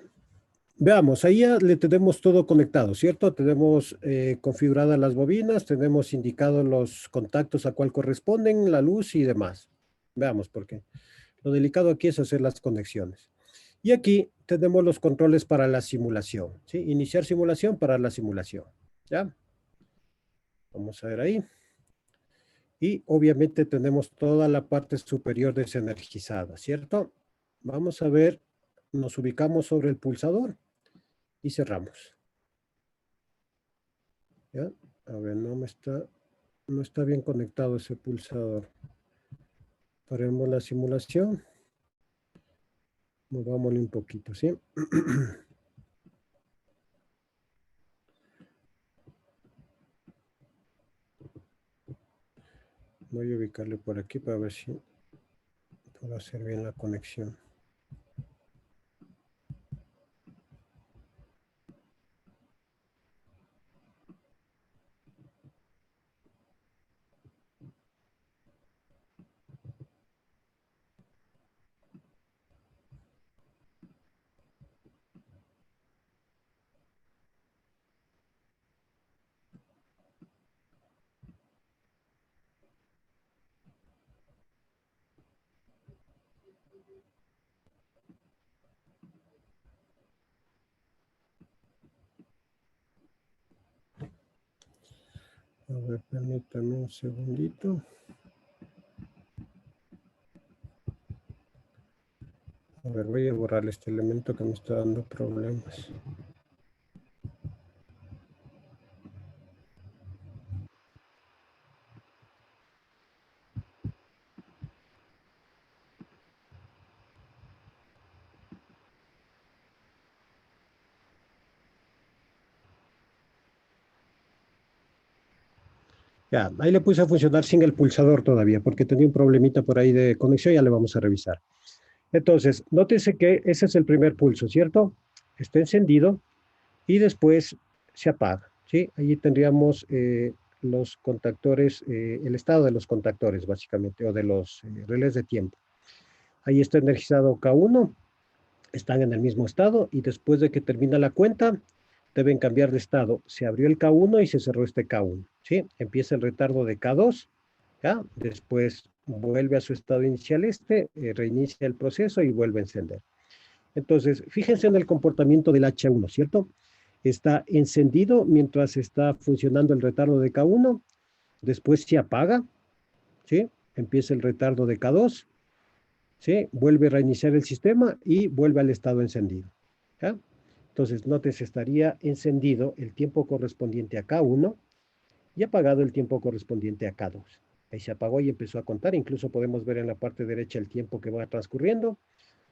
Veamos, ahí ya le tenemos todo conectado, ¿cierto? Tenemos configuradas las bobinas, tenemos indicados los contactos a cuál corresponden, la luz y demás. Veamos por qué. Lo delicado aquí es hacer las conexiones. Y aquí tenemos los controles para la simulación, ¿sí? Iniciar simulación para la simulación, ¿ya? Vamos a ver ahí. Y obviamente tenemos toda la parte superior desenergizada, ¿cierto? Vamos a ver, nos ubicamos sobre el pulsador y cerramos. ¿Ya? A ver, no está bien conectado ese pulsador. Paremos la simulación. Movámosle un poquito, ¿sí? Voy a ubicarle por aquí para ver si puedo hacer bien la conexión. A ver, permítame un segundito. A ver, voy a borrar este elemento que me está dando problemas. Ya, ahí le puse a funcionar sin el pulsador todavía, porque tenía un problemita por ahí de conexión, ya le vamos a revisar. Entonces, nótese que ese es el primer pulso, ¿cierto? Está encendido y después se apaga, ¿sí? Allí tendríamos los contactores, el estado de los contactores, básicamente, o de los relés de tiempo. Ahí está energizado K1, están en el mismo estado y después de que termina la cuenta, deben cambiar de estado. Se abrió el K1 y se cerró este K1, ¿sí? Empieza el retardo de K2, ¿ya? Después vuelve a su estado inicial reinicia el proceso y vuelve a encender. Entonces, fíjense en el comportamiento del H1, ¿cierto? Está encendido mientras está funcionando el retardo de K1, después se apaga, ¿sí? Empieza el retardo de K2, ¿sí? Vuelve a reiniciar el sistema y vuelve al estado encendido, ¿ya? Entonces, nótese, estaría encendido el tiempo correspondiente a K1 y apagado el tiempo correspondiente a K2. Ahí se apagó y empezó a contar. Incluso podemos ver en la parte derecha el tiempo que va transcurriendo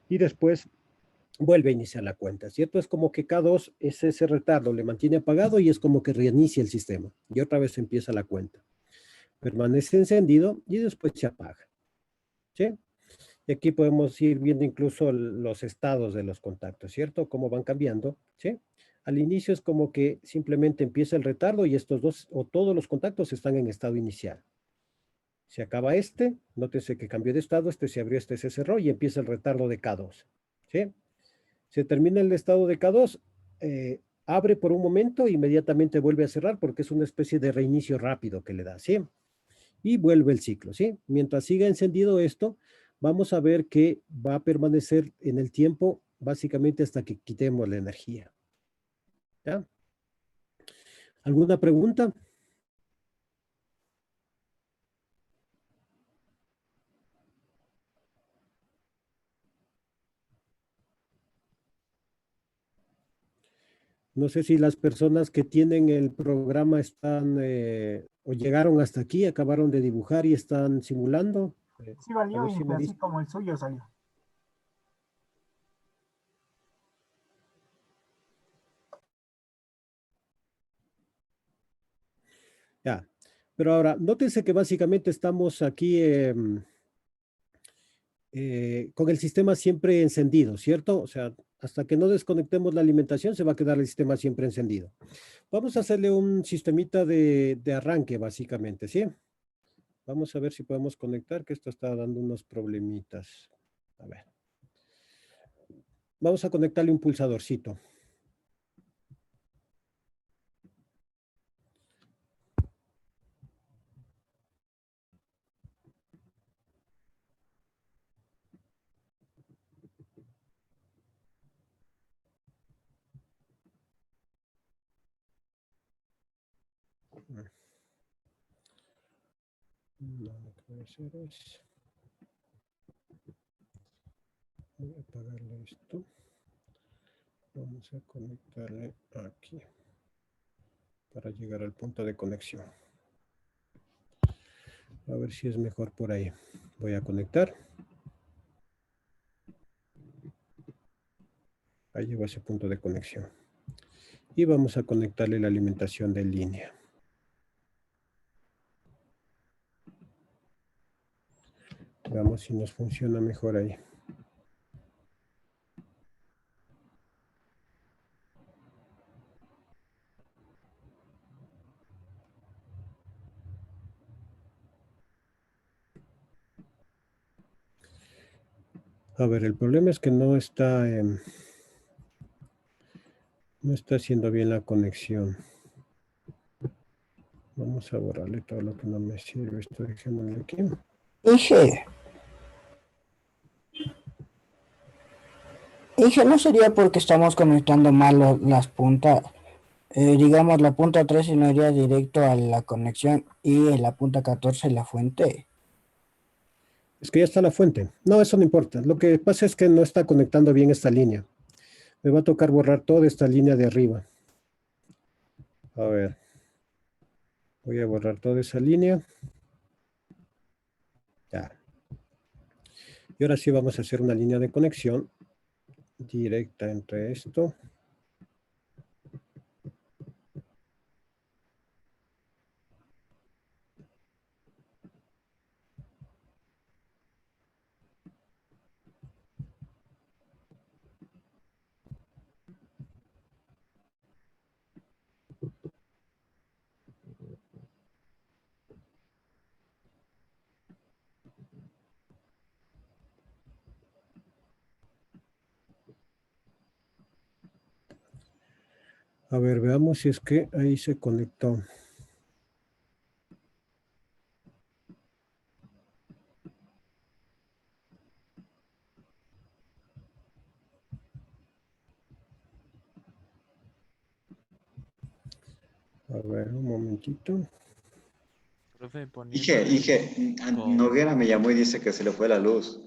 y después vuelve a iniciar la cuenta, ¿cierto? Es como que K2 es ese retardo, le mantiene apagado y es como que reinicia el sistema y otra vez empieza la cuenta. Permanece encendido y después se apaga, ¿sí? Y aquí podemos ir viendo incluso los estados de los contactos, ¿cierto? Cómo van cambiando, ¿sí? Al inicio es como que simplemente empieza el retardo y estos dos o todos los contactos están en estado inicial. Se acaba nótese que cambió de estado, se abrió, se cerró y empieza el retardo de K2, ¿sí? Se termina el estado de K2, abre por un momento, inmediatamente vuelve a cerrar porque es una especie de reinicio rápido que le da, ¿sí? Y vuelve el ciclo, ¿sí? Mientras siga encendido esto, vamos a ver que va a permanecer en el tiempo básicamente hasta que quitemos la energía. ¿Ya? ¿Alguna pregunta? No sé si las personas que tienen el programa están o llegaron hasta aquí, acabaron de dibujar y están simulando. Sí valió, A ver si me así dicen. como el suyo salió. Ya, pero ahora, nótense que básicamente estamos aquí con el sistema siempre encendido, ¿cierto? O sea, hasta que no desconectemos la alimentación se va a quedar el sistema siempre encendido. Vamos a hacerle un sistemita de arranque, básicamente, ¿sí? Vamos a ver si podemos conectar, que esto está dando unos problemitas. A ver. Vamos a conectarle un pulsadorcito. No, lo que voy a hacer es... Voy a apagarle esto. Vamos a conectarle aquí para llegar al punto de conexión. A ver si es mejor por ahí. Voy a conectar. Ahí llevo ese punto de conexión. Y vamos a conectarle la alimentación de línea. Veamos si nos funciona mejor ahí. A ver, el problema es que no está haciendo bien la conexión. Vamos a borrarle todo lo que no me sirve. Esto dejémoslo aquí. Inge, ¿no sería porque estamos conectando mal las puntas? Digamos, la punta 13 no iría directo a la conexión y en la punta 14 la fuente. Es que ya está la fuente. No, eso no importa. Lo que pasa es que no está conectando bien esta línea. Me va a tocar borrar toda esta línea de arriba. A ver. Voy a borrar toda esa línea. Ya. Y ahora sí vamos a hacer una línea de conexión directa entre esto. A ver, veamos si es que ahí se conectó. A ver, un momentito. Profe, Inge, Noguera me llamó y dice que se le fue la luz.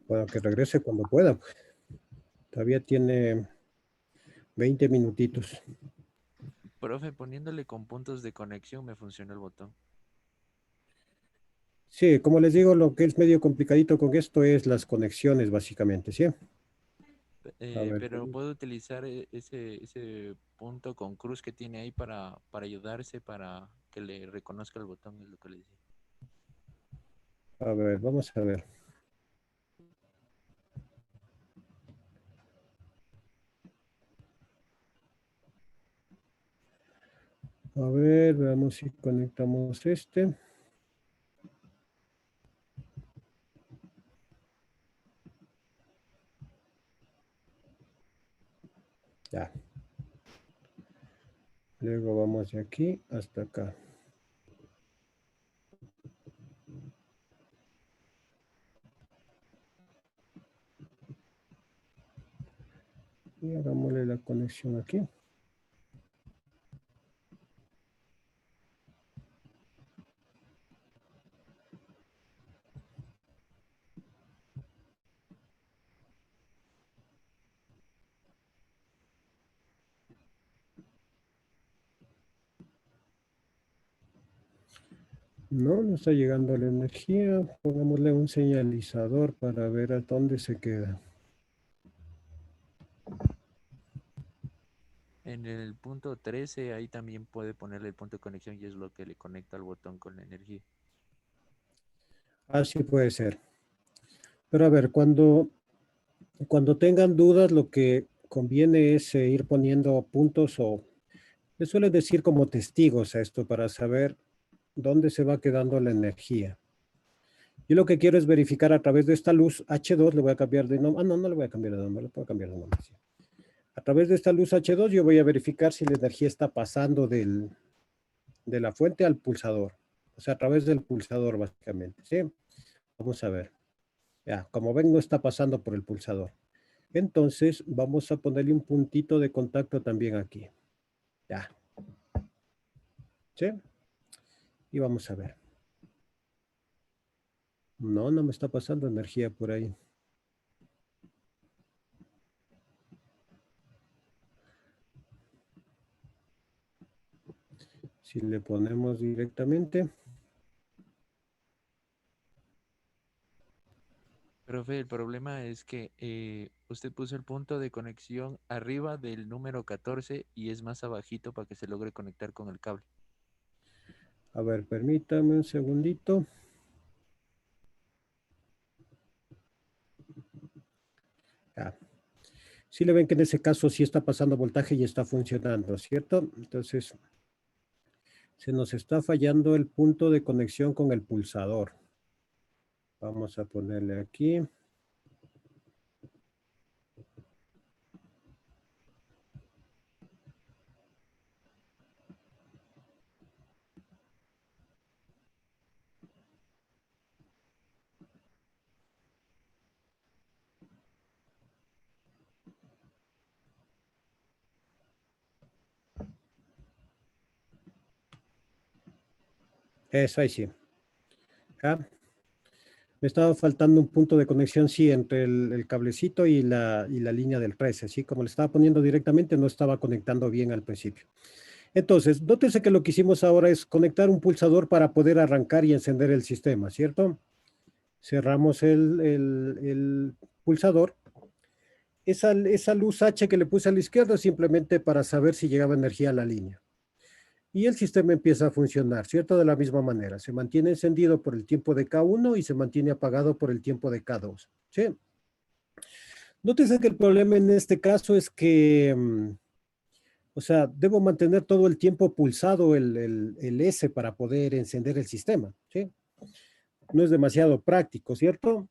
Bueno, que regrese cuando pueda. Todavía tiene 20 minutitos. profe, poniéndole con puntos de conexión me funciona el botón. Sí, como les digo, lo que es medio complicadito con esto es las conexiones, básicamente, ¿sí? Pero puedo utilizar ese punto con cruz que tiene ahí para ayudarse, para que le reconozca el botón, es lo que le decía. A ver, vamos a ver. A ver, veamos si conectamos este. Ya. Luego vamos de aquí hasta acá. Y hagámosle la conexión aquí. No está llegando la energía. Pongámosle un señalizador para ver a dónde se queda. En el punto 13, ahí también puede ponerle el punto de conexión y es lo que le conecta al botón con la energía. Así puede ser. Pero a ver, cuando tengan dudas, lo que conviene es ir poniendo puntos o le suelen decir como testigos a esto para saber dónde se va quedando la energía. Yo lo que quiero es verificar a través de esta luz H2, le voy a cambiar de nombre. No le voy a cambiar de nombre, le puedo cambiar de nombre. Sí. A través de esta luz H2 yo voy a verificar si la energía está pasando de la fuente al pulsador. O sea, a través del pulsador básicamente, ¿sí? Vamos a ver. Ya, como ven no está pasando por el pulsador. Entonces vamos a ponerle un puntito de contacto también aquí. Ya. ¿Sí? Y vamos a ver. No, no me está pasando energía por ahí. Si le ponemos directamente. Profe, el problema es que usted puso el punto de conexión arriba del número 14 y es más abajito para que se logre conectar con el cable. A ver, permítame un segundito. Ya. Sí le ven que en ese caso sí está pasando voltaje y está funcionando, ¿cierto? Entonces, se nos está fallando el punto de conexión con el pulsador. Vamos a ponerle aquí. Eso ahí sí. ¿Ya? Me estaba faltando un punto de conexión, sí, entre el cablecito y la línea del 13, ¿sí? Como le estaba poniendo directamente, no estaba conectando bien al principio. Entonces, nótese que lo que hicimos ahora es conectar un pulsador para poder arrancar y encender el sistema, ¿cierto? Cerramos el pulsador. Esa luz H que le puse a la izquierda es simplemente para saber si llegaba energía a la línea. Y el sistema empieza a funcionar, ¿cierto? De la misma manera. Se mantiene encendido por el tiempo de K1 y se mantiene apagado por el tiempo de K2, ¿sí? Nótese que el problema en este caso es que, o sea, debo mantener todo el tiempo pulsado el S para poder encender el sistema, ¿sí? No es demasiado práctico, ¿cierto?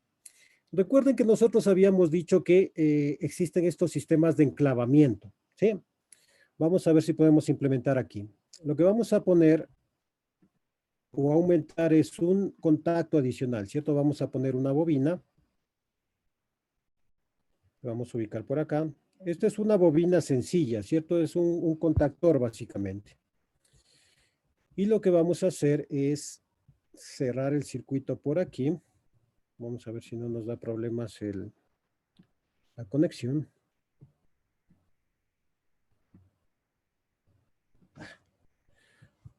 Recuerden que nosotros habíamos dicho que existen estos sistemas de enclavamiento, ¿sí? Vamos a ver si podemos implementar aquí. Lo que vamos a poner o aumentar es un contacto adicional, ¿cierto? Vamos a poner una bobina. Vamos a ubicar por acá. Esta es una bobina sencilla, ¿cierto? Es un contactor básicamente. Y lo que vamos a hacer es cerrar el circuito por aquí. Vamos a ver si no nos da problemas la conexión.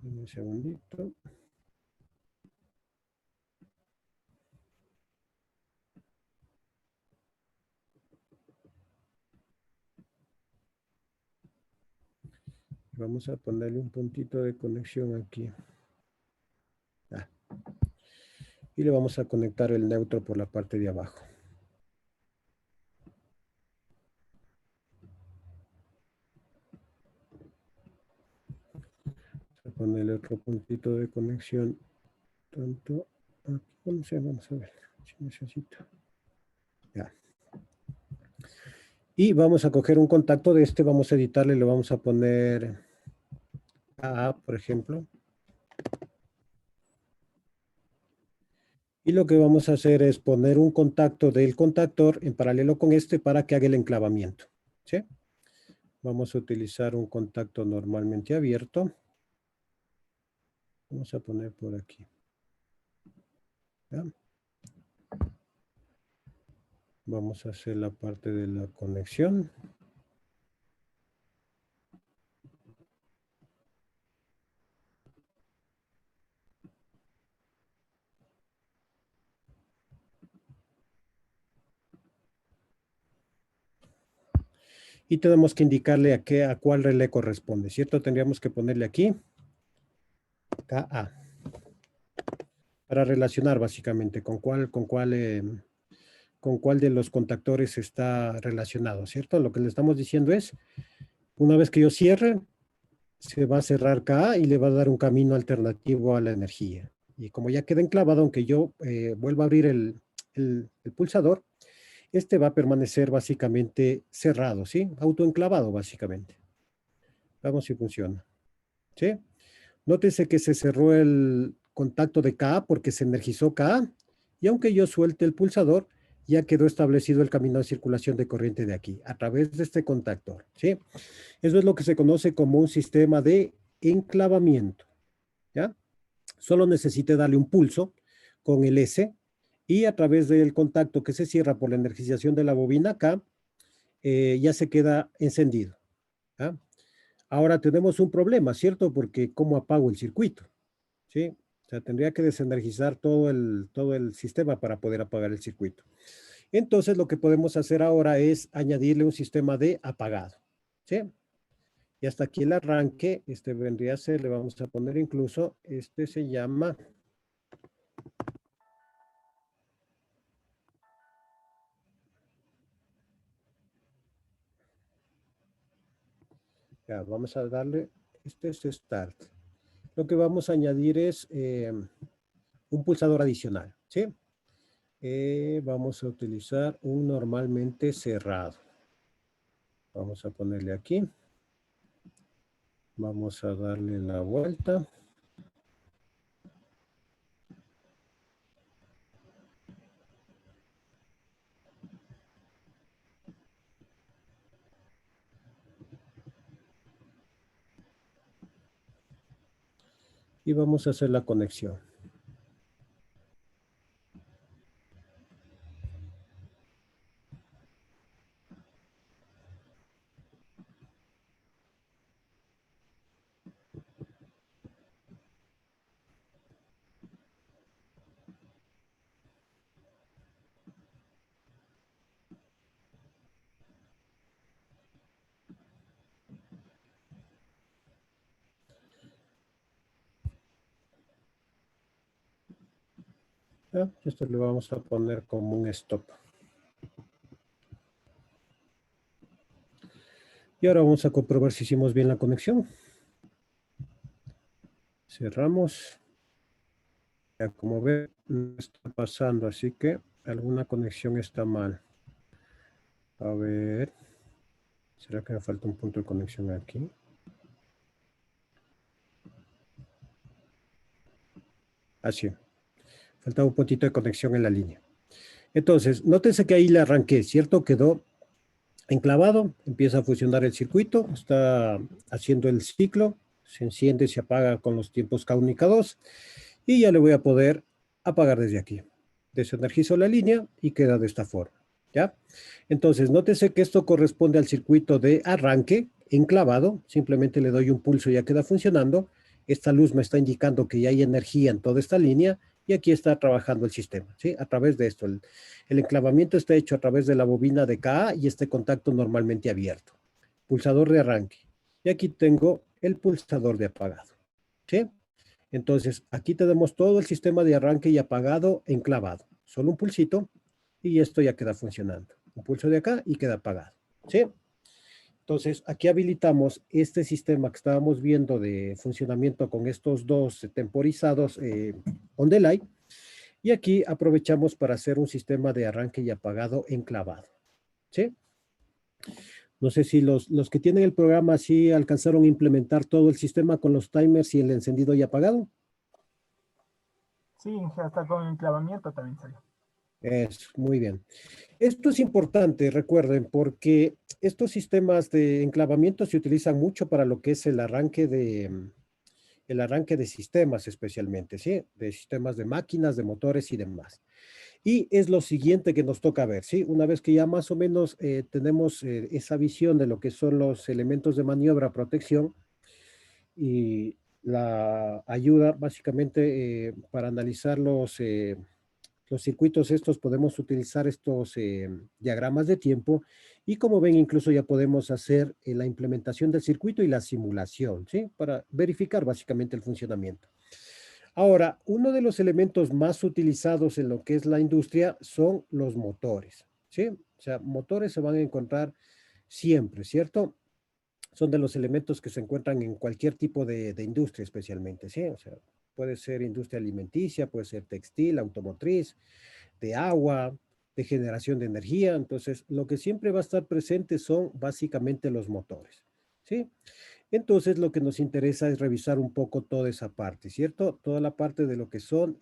Un segundito. Vamos a ponerle un puntito de conexión aquí. Y le vamos a conectar el neutro por la parte de abajo. Vamos a ponerle otro puntito de conexión. Tanto aquí, vamos a ver si necesito. Ya. Y vamos a coger un contacto de este, vamos a editarle, le vamos a poner AA, por ejemplo. Y lo que vamos a hacer es poner un contacto del contactor en paralelo con este para que haga el enclavamiento, ¿sí? Vamos a utilizar un contacto normalmente abierto. Vamos a poner por aquí. ¿Ya? Vamos a hacer la parte de la conexión. Y tenemos que indicarle a cuál relé corresponde, ¿cierto? Tendríamos que ponerle aquí KA para relacionar básicamente con cuál de los contactores está relacionado, ¿cierto? Lo que le estamos diciendo es, una vez que yo cierre, se va a cerrar KA y le va a dar un camino alternativo a la energía. Y como ya queda enclavado, aunque yo vuelva a abrir el pulsador, este va a permanecer básicamente cerrado, ¿sí? Autoenclavado básicamente. Vamos si funciona. ¿Sí? Nótese que se cerró el contacto de KA porque se energizó KA y aunque yo suelte el pulsador, ya quedó establecido el camino de circulación de corriente de aquí, a través de este contactor, ¿sí? Eso es lo que se conoce como un sistema de enclavamiento, ¿ya? Solo necesite darle un pulso con el S y a través del contacto que se cierra por la energización de la bobina acá, ya se queda encendido. ¿Ah? Ahora tenemos un problema, ¿cierto? Porque ¿cómo apago el circuito? ¿Sí? O sea, tendría que desenergizar todo el sistema para poder apagar el circuito. Entonces, lo que podemos hacer ahora es añadirle un sistema de apagado. ¿Sí? Y hasta aquí el arranque, vendría a ser, le vamos a poner incluso, se llama... Ya, vamos a darle, es Start. Lo que vamos a añadir es un pulsador adicional, ¿sí? Vamos a utilizar un normalmente cerrado. Vamos a ponerle aquí. Vamos a darle la vuelta. Y vamos a hacer la conexión. ¿Ya? Esto le vamos a poner como un stop. Y ahora vamos a comprobar si hicimos bien la conexión. Cerramos. Ya como ven, no está pasando, así que alguna conexión está mal. A ver. ¿Será que me falta un punto de conexión aquí? Así. Faltaba un puntito de conexión en la línea. Entonces, nótense que ahí le arranqué, ¿cierto? Quedó enclavado, empieza a funcionar el circuito, está haciendo el ciclo, se enciende, se apaga con los tiempos K1 y K2, y ya le voy a poder apagar desde aquí. Desenergizo la línea y queda de esta forma, ¿ya? Entonces, nótese que esto corresponde al circuito de arranque enclavado, simplemente le doy un pulso y ya queda funcionando. Esta luz me está indicando que ya hay energía en toda esta línea y aquí está trabajando el sistema, ¿sí? A través de esto. El enclavamiento está hecho a través de la bobina de KA y este contacto normalmente abierto. Pulsador de arranque. Y aquí tengo el pulsador de apagado, ¿sí? Entonces, aquí tenemos todo el sistema de arranque y apagado enclavado. Solo un pulsito y esto ya queda funcionando. Un pulso de acá y queda apagado, ¿sí? Entonces, aquí habilitamos este sistema que estábamos viendo de funcionamiento con estos dos temporizados on delay. Y aquí aprovechamos para hacer un sistema de arranque y apagado enclavado, ¿sí? No sé si los que tienen el programa sí alcanzaron a implementar todo el sistema con los timers y el encendido y apagado. Sí, hasta con enclavamiento también salió. Es muy bien. Esto es importante, recuerden, porque estos sistemas de enclavamiento se utilizan mucho para lo que es el arranque de sistemas especialmente, ¿sí? De sistemas de máquinas, de motores y demás. Y es lo siguiente que nos toca ver, ¿sí? Una vez que ya más o menos tenemos esa visión de lo que son los elementos de maniobra, protección y la ayuda básicamente para analizar los circuitos estos, podemos utilizar estos diagramas de tiempo y como ven incluso ya podemos hacer la implementación del circuito y la simulación, ¿sí? Para verificar básicamente el funcionamiento. Ahora, uno de los elementos más utilizados en lo que es la industria son los motores, ¿sí? O sea, motores se van a encontrar siempre, ¿cierto? Son de los elementos que se encuentran en cualquier tipo de industria especialmente, ¿sí? O sea, puede ser industria alimenticia, puede ser textil, automotriz, de agua, de generación de energía. Entonces, lo que siempre va a estar presente son básicamente los motores, ¿sí? Entonces, lo que nos interesa es revisar un poco toda esa parte, ¿cierto? Toda la parte de lo que son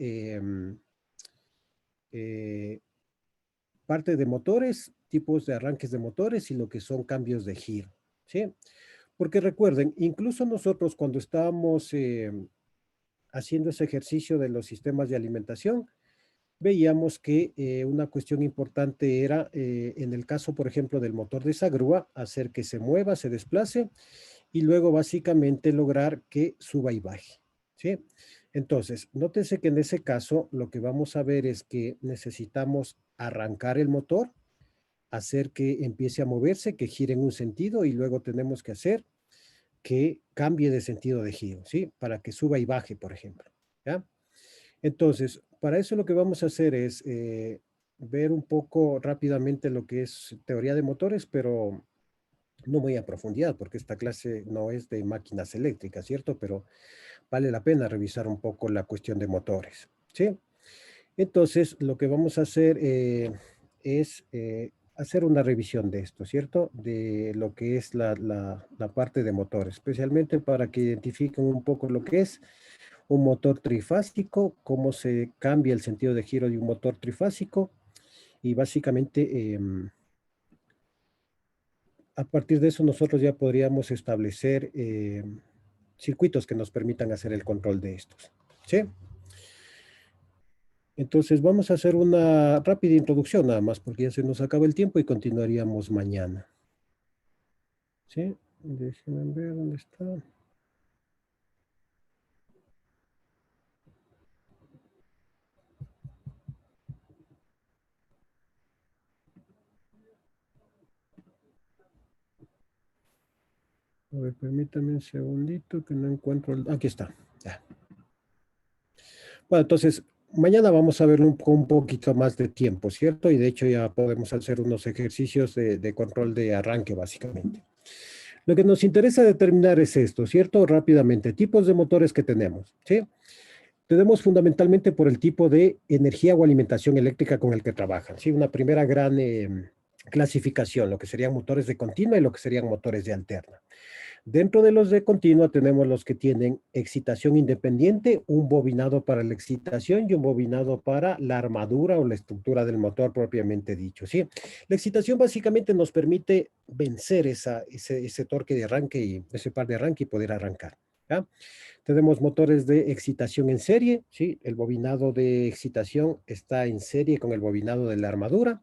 parte de motores, tipos de arranques de motores y lo que son cambios de giro, ¿sí? Porque recuerden, incluso nosotros cuando estábamos haciendo ese ejercicio de los sistemas de alimentación, veíamos que una cuestión importante era, en el caso, por ejemplo, del motor de esa grúa, hacer que se mueva, se desplace, y luego básicamente lograr que suba y baje, ¿sí? Entonces, nótese que en ese caso lo que vamos a ver es que necesitamos arrancar el motor, hacer que empiece a moverse, que gire en un sentido, y luego tenemos que hacer que cambie de sentido de giro, ¿sí? Para que suba y baje, por ejemplo, ¿ya? Entonces, para eso lo que vamos a hacer es ver un poco rápidamente lo que es teoría de motores, pero no muy a profundidad, porque esta clase no es de máquinas eléctricas, ¿cierto? Pero vale la pena revisar un poco la cuestión de motores, ¿sí? Entonces, lo que vamos a hacer es hacer una revisión de esto, ¿cierto? De lo que es la parte de motores, especialmente para que identifiquen un poco lo que es un motor trifásico, cómo se cambia el sentido de giro de un motor trifásico, y básicamente a partir de eso nosotros ya podríamos establecer circuitos que nos permitan hacer el control de estos, ¿sí? Entonces vamos a hacer una rápida introducción nada más, porque ya se nos acaba el tiempo y continuaríamos mañana. ¿Sí? Déjenme ver dónde está. A ver, permítame un segundito que no encuentro el... Aquí está, ya. Bueno, entonces, mañana vamos a verlo con un poquito más de tiempo, ¿cierto? Y de hecho ya podemos hacer unos ejercicios de control de arranque, básicamente. Lo que nos interesa determinar es esto, ¿cierto? Rápidamente, tipos de motores que tenemos, ¿sí? Tenemos fundamentalmente por el tipo de energía o alimentación eléctrica con el que trabajan, ¿sí? Una primera gran clasificación, lo que serían motores de continua y lo que serían motores de alterna. Dentro de los de continua tenemos los que tienen excitación independiente, un bobinado para la excitación y un bobinado para la armadura o la estructura del motor propiamente dicho, ¿sí? La excitación básicamente nos permite vencer ese torque de arranque y ese par de arranque y poder arrancar, ¿ya? Tenemos motores de excitación en serie, ¿sí? El bobinado de excitación está en serie con el bobinado de la armadura.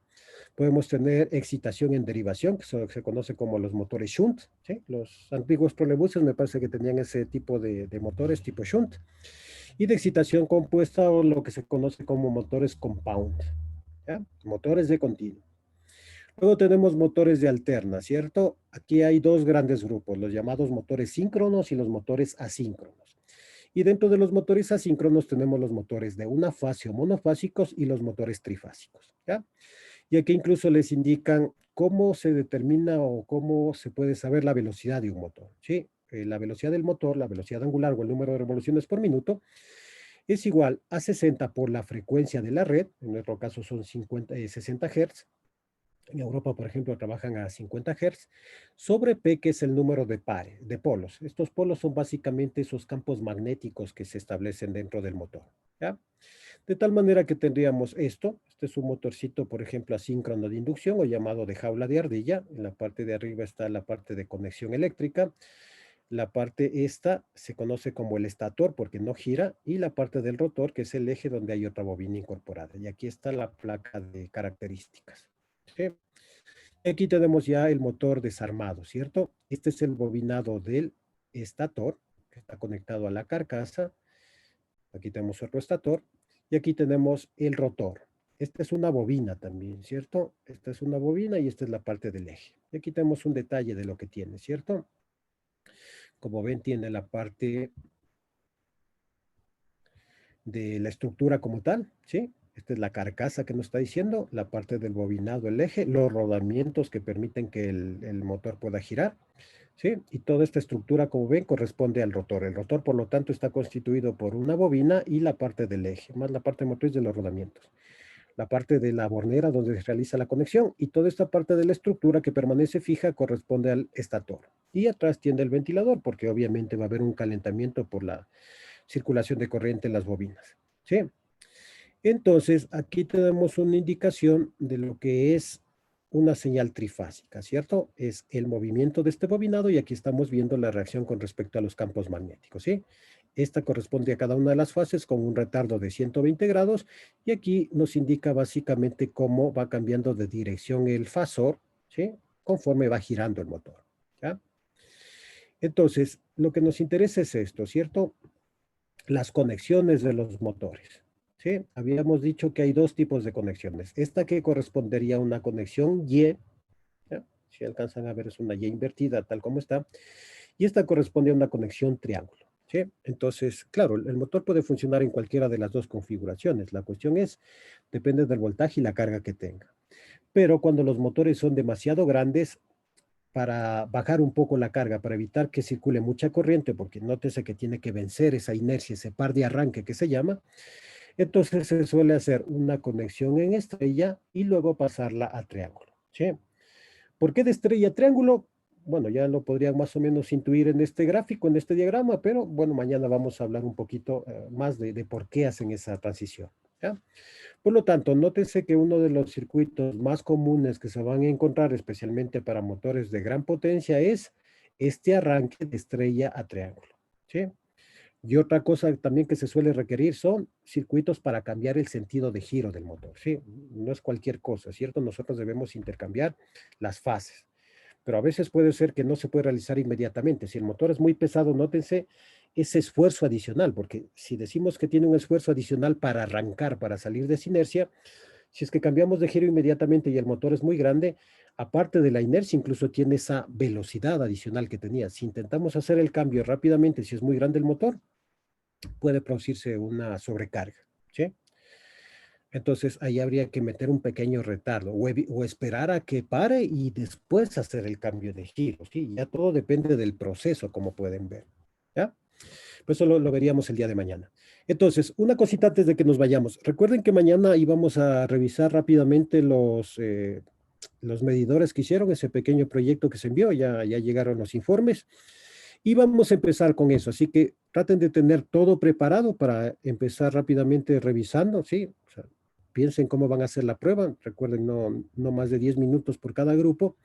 Podemos tener excitación en derivación, que se conoce como los motores shunt, ¿sí? Los antiguos trolebuses me parece que tenían ese tipo de motores tipo shunt. Y de excitación compuesta, o lo que se conoce como motores compound, ¿ya? Motores de continuo. Luego tenemos motores de alterna, ¿cierto? Aquí hay dos grandes grupos, los llamados motores síncronos y los motores asíncronos. Y dentro de los motores asíncronos tenemos los motores de una fase o monofásicos y los motores trifásicos, ¿ya? Y aquí incluso les indican cómo se determina o cómo se puede saber la velocidad de un motor, ¿sí? La velocidad del motor, la velocidad angular o el número de revoluciones por minuto, es igual a 60 por la frecuencia de la red, en nuestro caso son 60 Hz, en Europa, por ejemplo, trabajan a 50 Hz, sobre P, que es el número de polos. Estos polos son básicamente esos campos magnéticos que se establecen dentro del motor, ¿ya? De tal manera que tendríamos esto. Este es un motorcito, por ejemplo, asíncrono de inducción o llamado de jaula de ardilla. En la parte de arriba está la parte de conexión eléctrica. La parte esta se conoce como el estator porque no gira, y la parte del rotor, que es el eje donde hay otra bobina incorporada. Y aquí está la placa de características, ¿sí? Aquí tenemos ya el motor desarmado, ¿cierto? Este es el bobinado del estator, que está conectado a la carcasa. Aquí tenemos otro estator. Y aquí tenemos el rotor. Esta es una bobina también, ¿cierto? Esta es una bobina y esta es la parte del eje. Y aquí tenemos un detalle de lo que tiene, ¿cierto? Como ven, tiene la parte de la estructura como tal, ¿sí? Esta es la carcasa que nos está diciendo, la parte del bobinado, el eje, los rodamientos que permiten que el motor pueda girar, ¿sí? Y toda esta estructura, como ven, corresponde al rotor. El rotor, por lo tanto, está constituido por una bobina y la parte del eje, más la parte motriz de los rodamientos. La parte de la bornera donde se realiza la conexión, y toda esta parte de la estructura que permanece fija corresponde al estator. Y atrás tiene el ventilador, porque obviamente va a haber un calentamiento por la circulación de corriente en las bobinas, ¿sí? Entonces, aquí tenemos una indicación de lo que es una señal trifásica, ¿cierto? Es el movimiento de este bobinado, y aquí estamos viendo la reacción con respecto a los campos magnéticos, ¿sí? Esta corresponde a cada una de las fases con un retardo de 120 grados y aquí nos indica básicamente cómo va cambiando de dirección el fasor, ¿sí? Conforme va girando el motor, ¿ya? Entonces, lo que nos interesa es esto, ¿cierto? Las conexiones de los motores, ¿sí? Habíamos dicho que hay dos tipos de conexiones. Esta que correspondería a una conexión Y, ¿ya? Si alcanzan a ver, es una Y invertida, tal como está. Y esta corresponde a una conexión triángulo, ¿sí? Entonces, claro, el motor puede funcionar en cualquiera de las dos configuraciones. La cuestión es, depende del voltaje y la carga que tenga. Pero cuando los motores son demasiado grandes, para bajar un poco la carga, para evitar que circule mucha corriente, porque nótese que tiene que vencer esa inercia, ese par de arranque que se llama, entonces se suele hacer una conexión en estrella y luego pasarla a triángulo, ¿sí? ¿Por qué de estrella a triángulo? Bueno, ya lo podrían más o menos intuir en este gráfico, en este diagrama, pero bueno, mañana vamos a hablar un poquito más de por qué hacen esa transición, ¿ya? Por lo tanto, nótense que uno de los circuitos más comunes que se van a encontrar, especialmente para motores de gran potencia, es este arranque de estrella a triángulo, ¿sí? Y otra cosa también que se suele requerir son circuitos para cambiar el sentido de giro del motor, ¿sí? No es cualquier cosa, ¿cierto? Nosotros debemos intercambiar las fases, pero a veces puede ser que no se puede realizar inmediatamente. Si el motor es muy pesado, nótense ese esfuerzo adicional, porque si decimos que tiene un esfuerzo adicional para arrancar, para salir de esa inercia, si es que cambiamos de giro inmediatamente y el motor es muy grande, aparte de la inercia, incluso tiene esa velocidad adicional que tenía. Si intentamos hacer el cambio rápidamente, si es muy grande el motor, puede producirse una sobrecarga, ¿sí? Entonces, ahí habría que meter un pequeño retardo o esperar a que pare y después hacer el cambio de giro, ¿sí? Ya todo depende del proceso, como pueden ver, ¿ya? Pues eso lo veríamos el día de mañana. Entonces, una cosita antes de que nos vayamos. Recuerden que mañana íbamos a revisar rápidamente los medidores que hicieron, ese pequeño proyecto que se envió, ya llegaron los informes. Y vamos a empezar con eso, así que traten de tener todo preparado para empezar rápidamente revisando, ¿sí? O sea, piensen cómo van a hacer la prueba, recuerden no más de 10 minutos por cada grupo.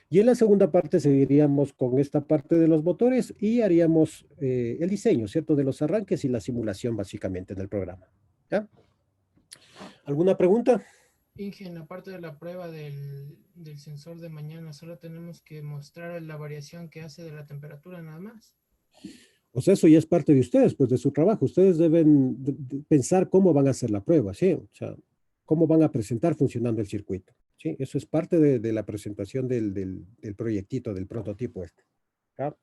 Y en la segunda parte seguiríamos con esta parte de los motores y haríamos el diseño, ¿cierto? De los arranques y la simulación básicamente en el programa, ¿ya? ¿Alguna pregunta? Inge, en la parte de la prueba del sensor de mañana, solo tenemos que mostrar la variación que hace de la temperatura nada más. O sea, eso ya es parte de ustedes, pues de su trabajo. Ustedes deben pensar cómo van a hacer la prueba, ¿sí? O sea, cómo van a presentar funcionando el circuito, ¿sí? Eso es parte de la presentación del proyectito, del prototipo este, ¿ya?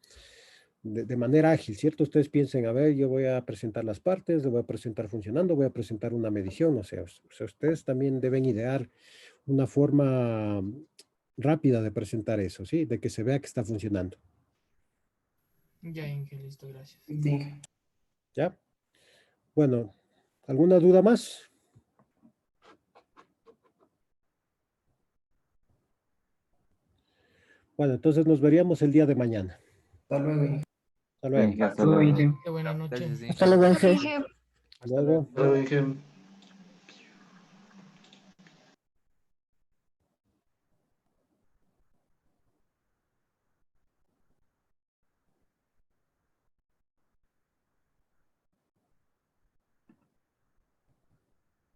De manera ágil, ¿cierto? Ustedes piensen, a ver, yo voy a presentar las partes, lo voy a presentar funcionando, voy a presentar una medición, o sea, ustedes también deben idear una forma rápida de presentar eso, ¿sí? De que se vea que está funcionando. Ya, Inge, listo, gracias. ¿Ya? Bueno, ¿alguna duda más? Bueno, entonces nos veríamos el día de mañana. Hasta luego, Inge. Hasta luego. Hasta luego. Qué buena noche. Gracias, Inge. Hasta luego, Inge. Inge. Hasta luego. Hasta luego, Inge.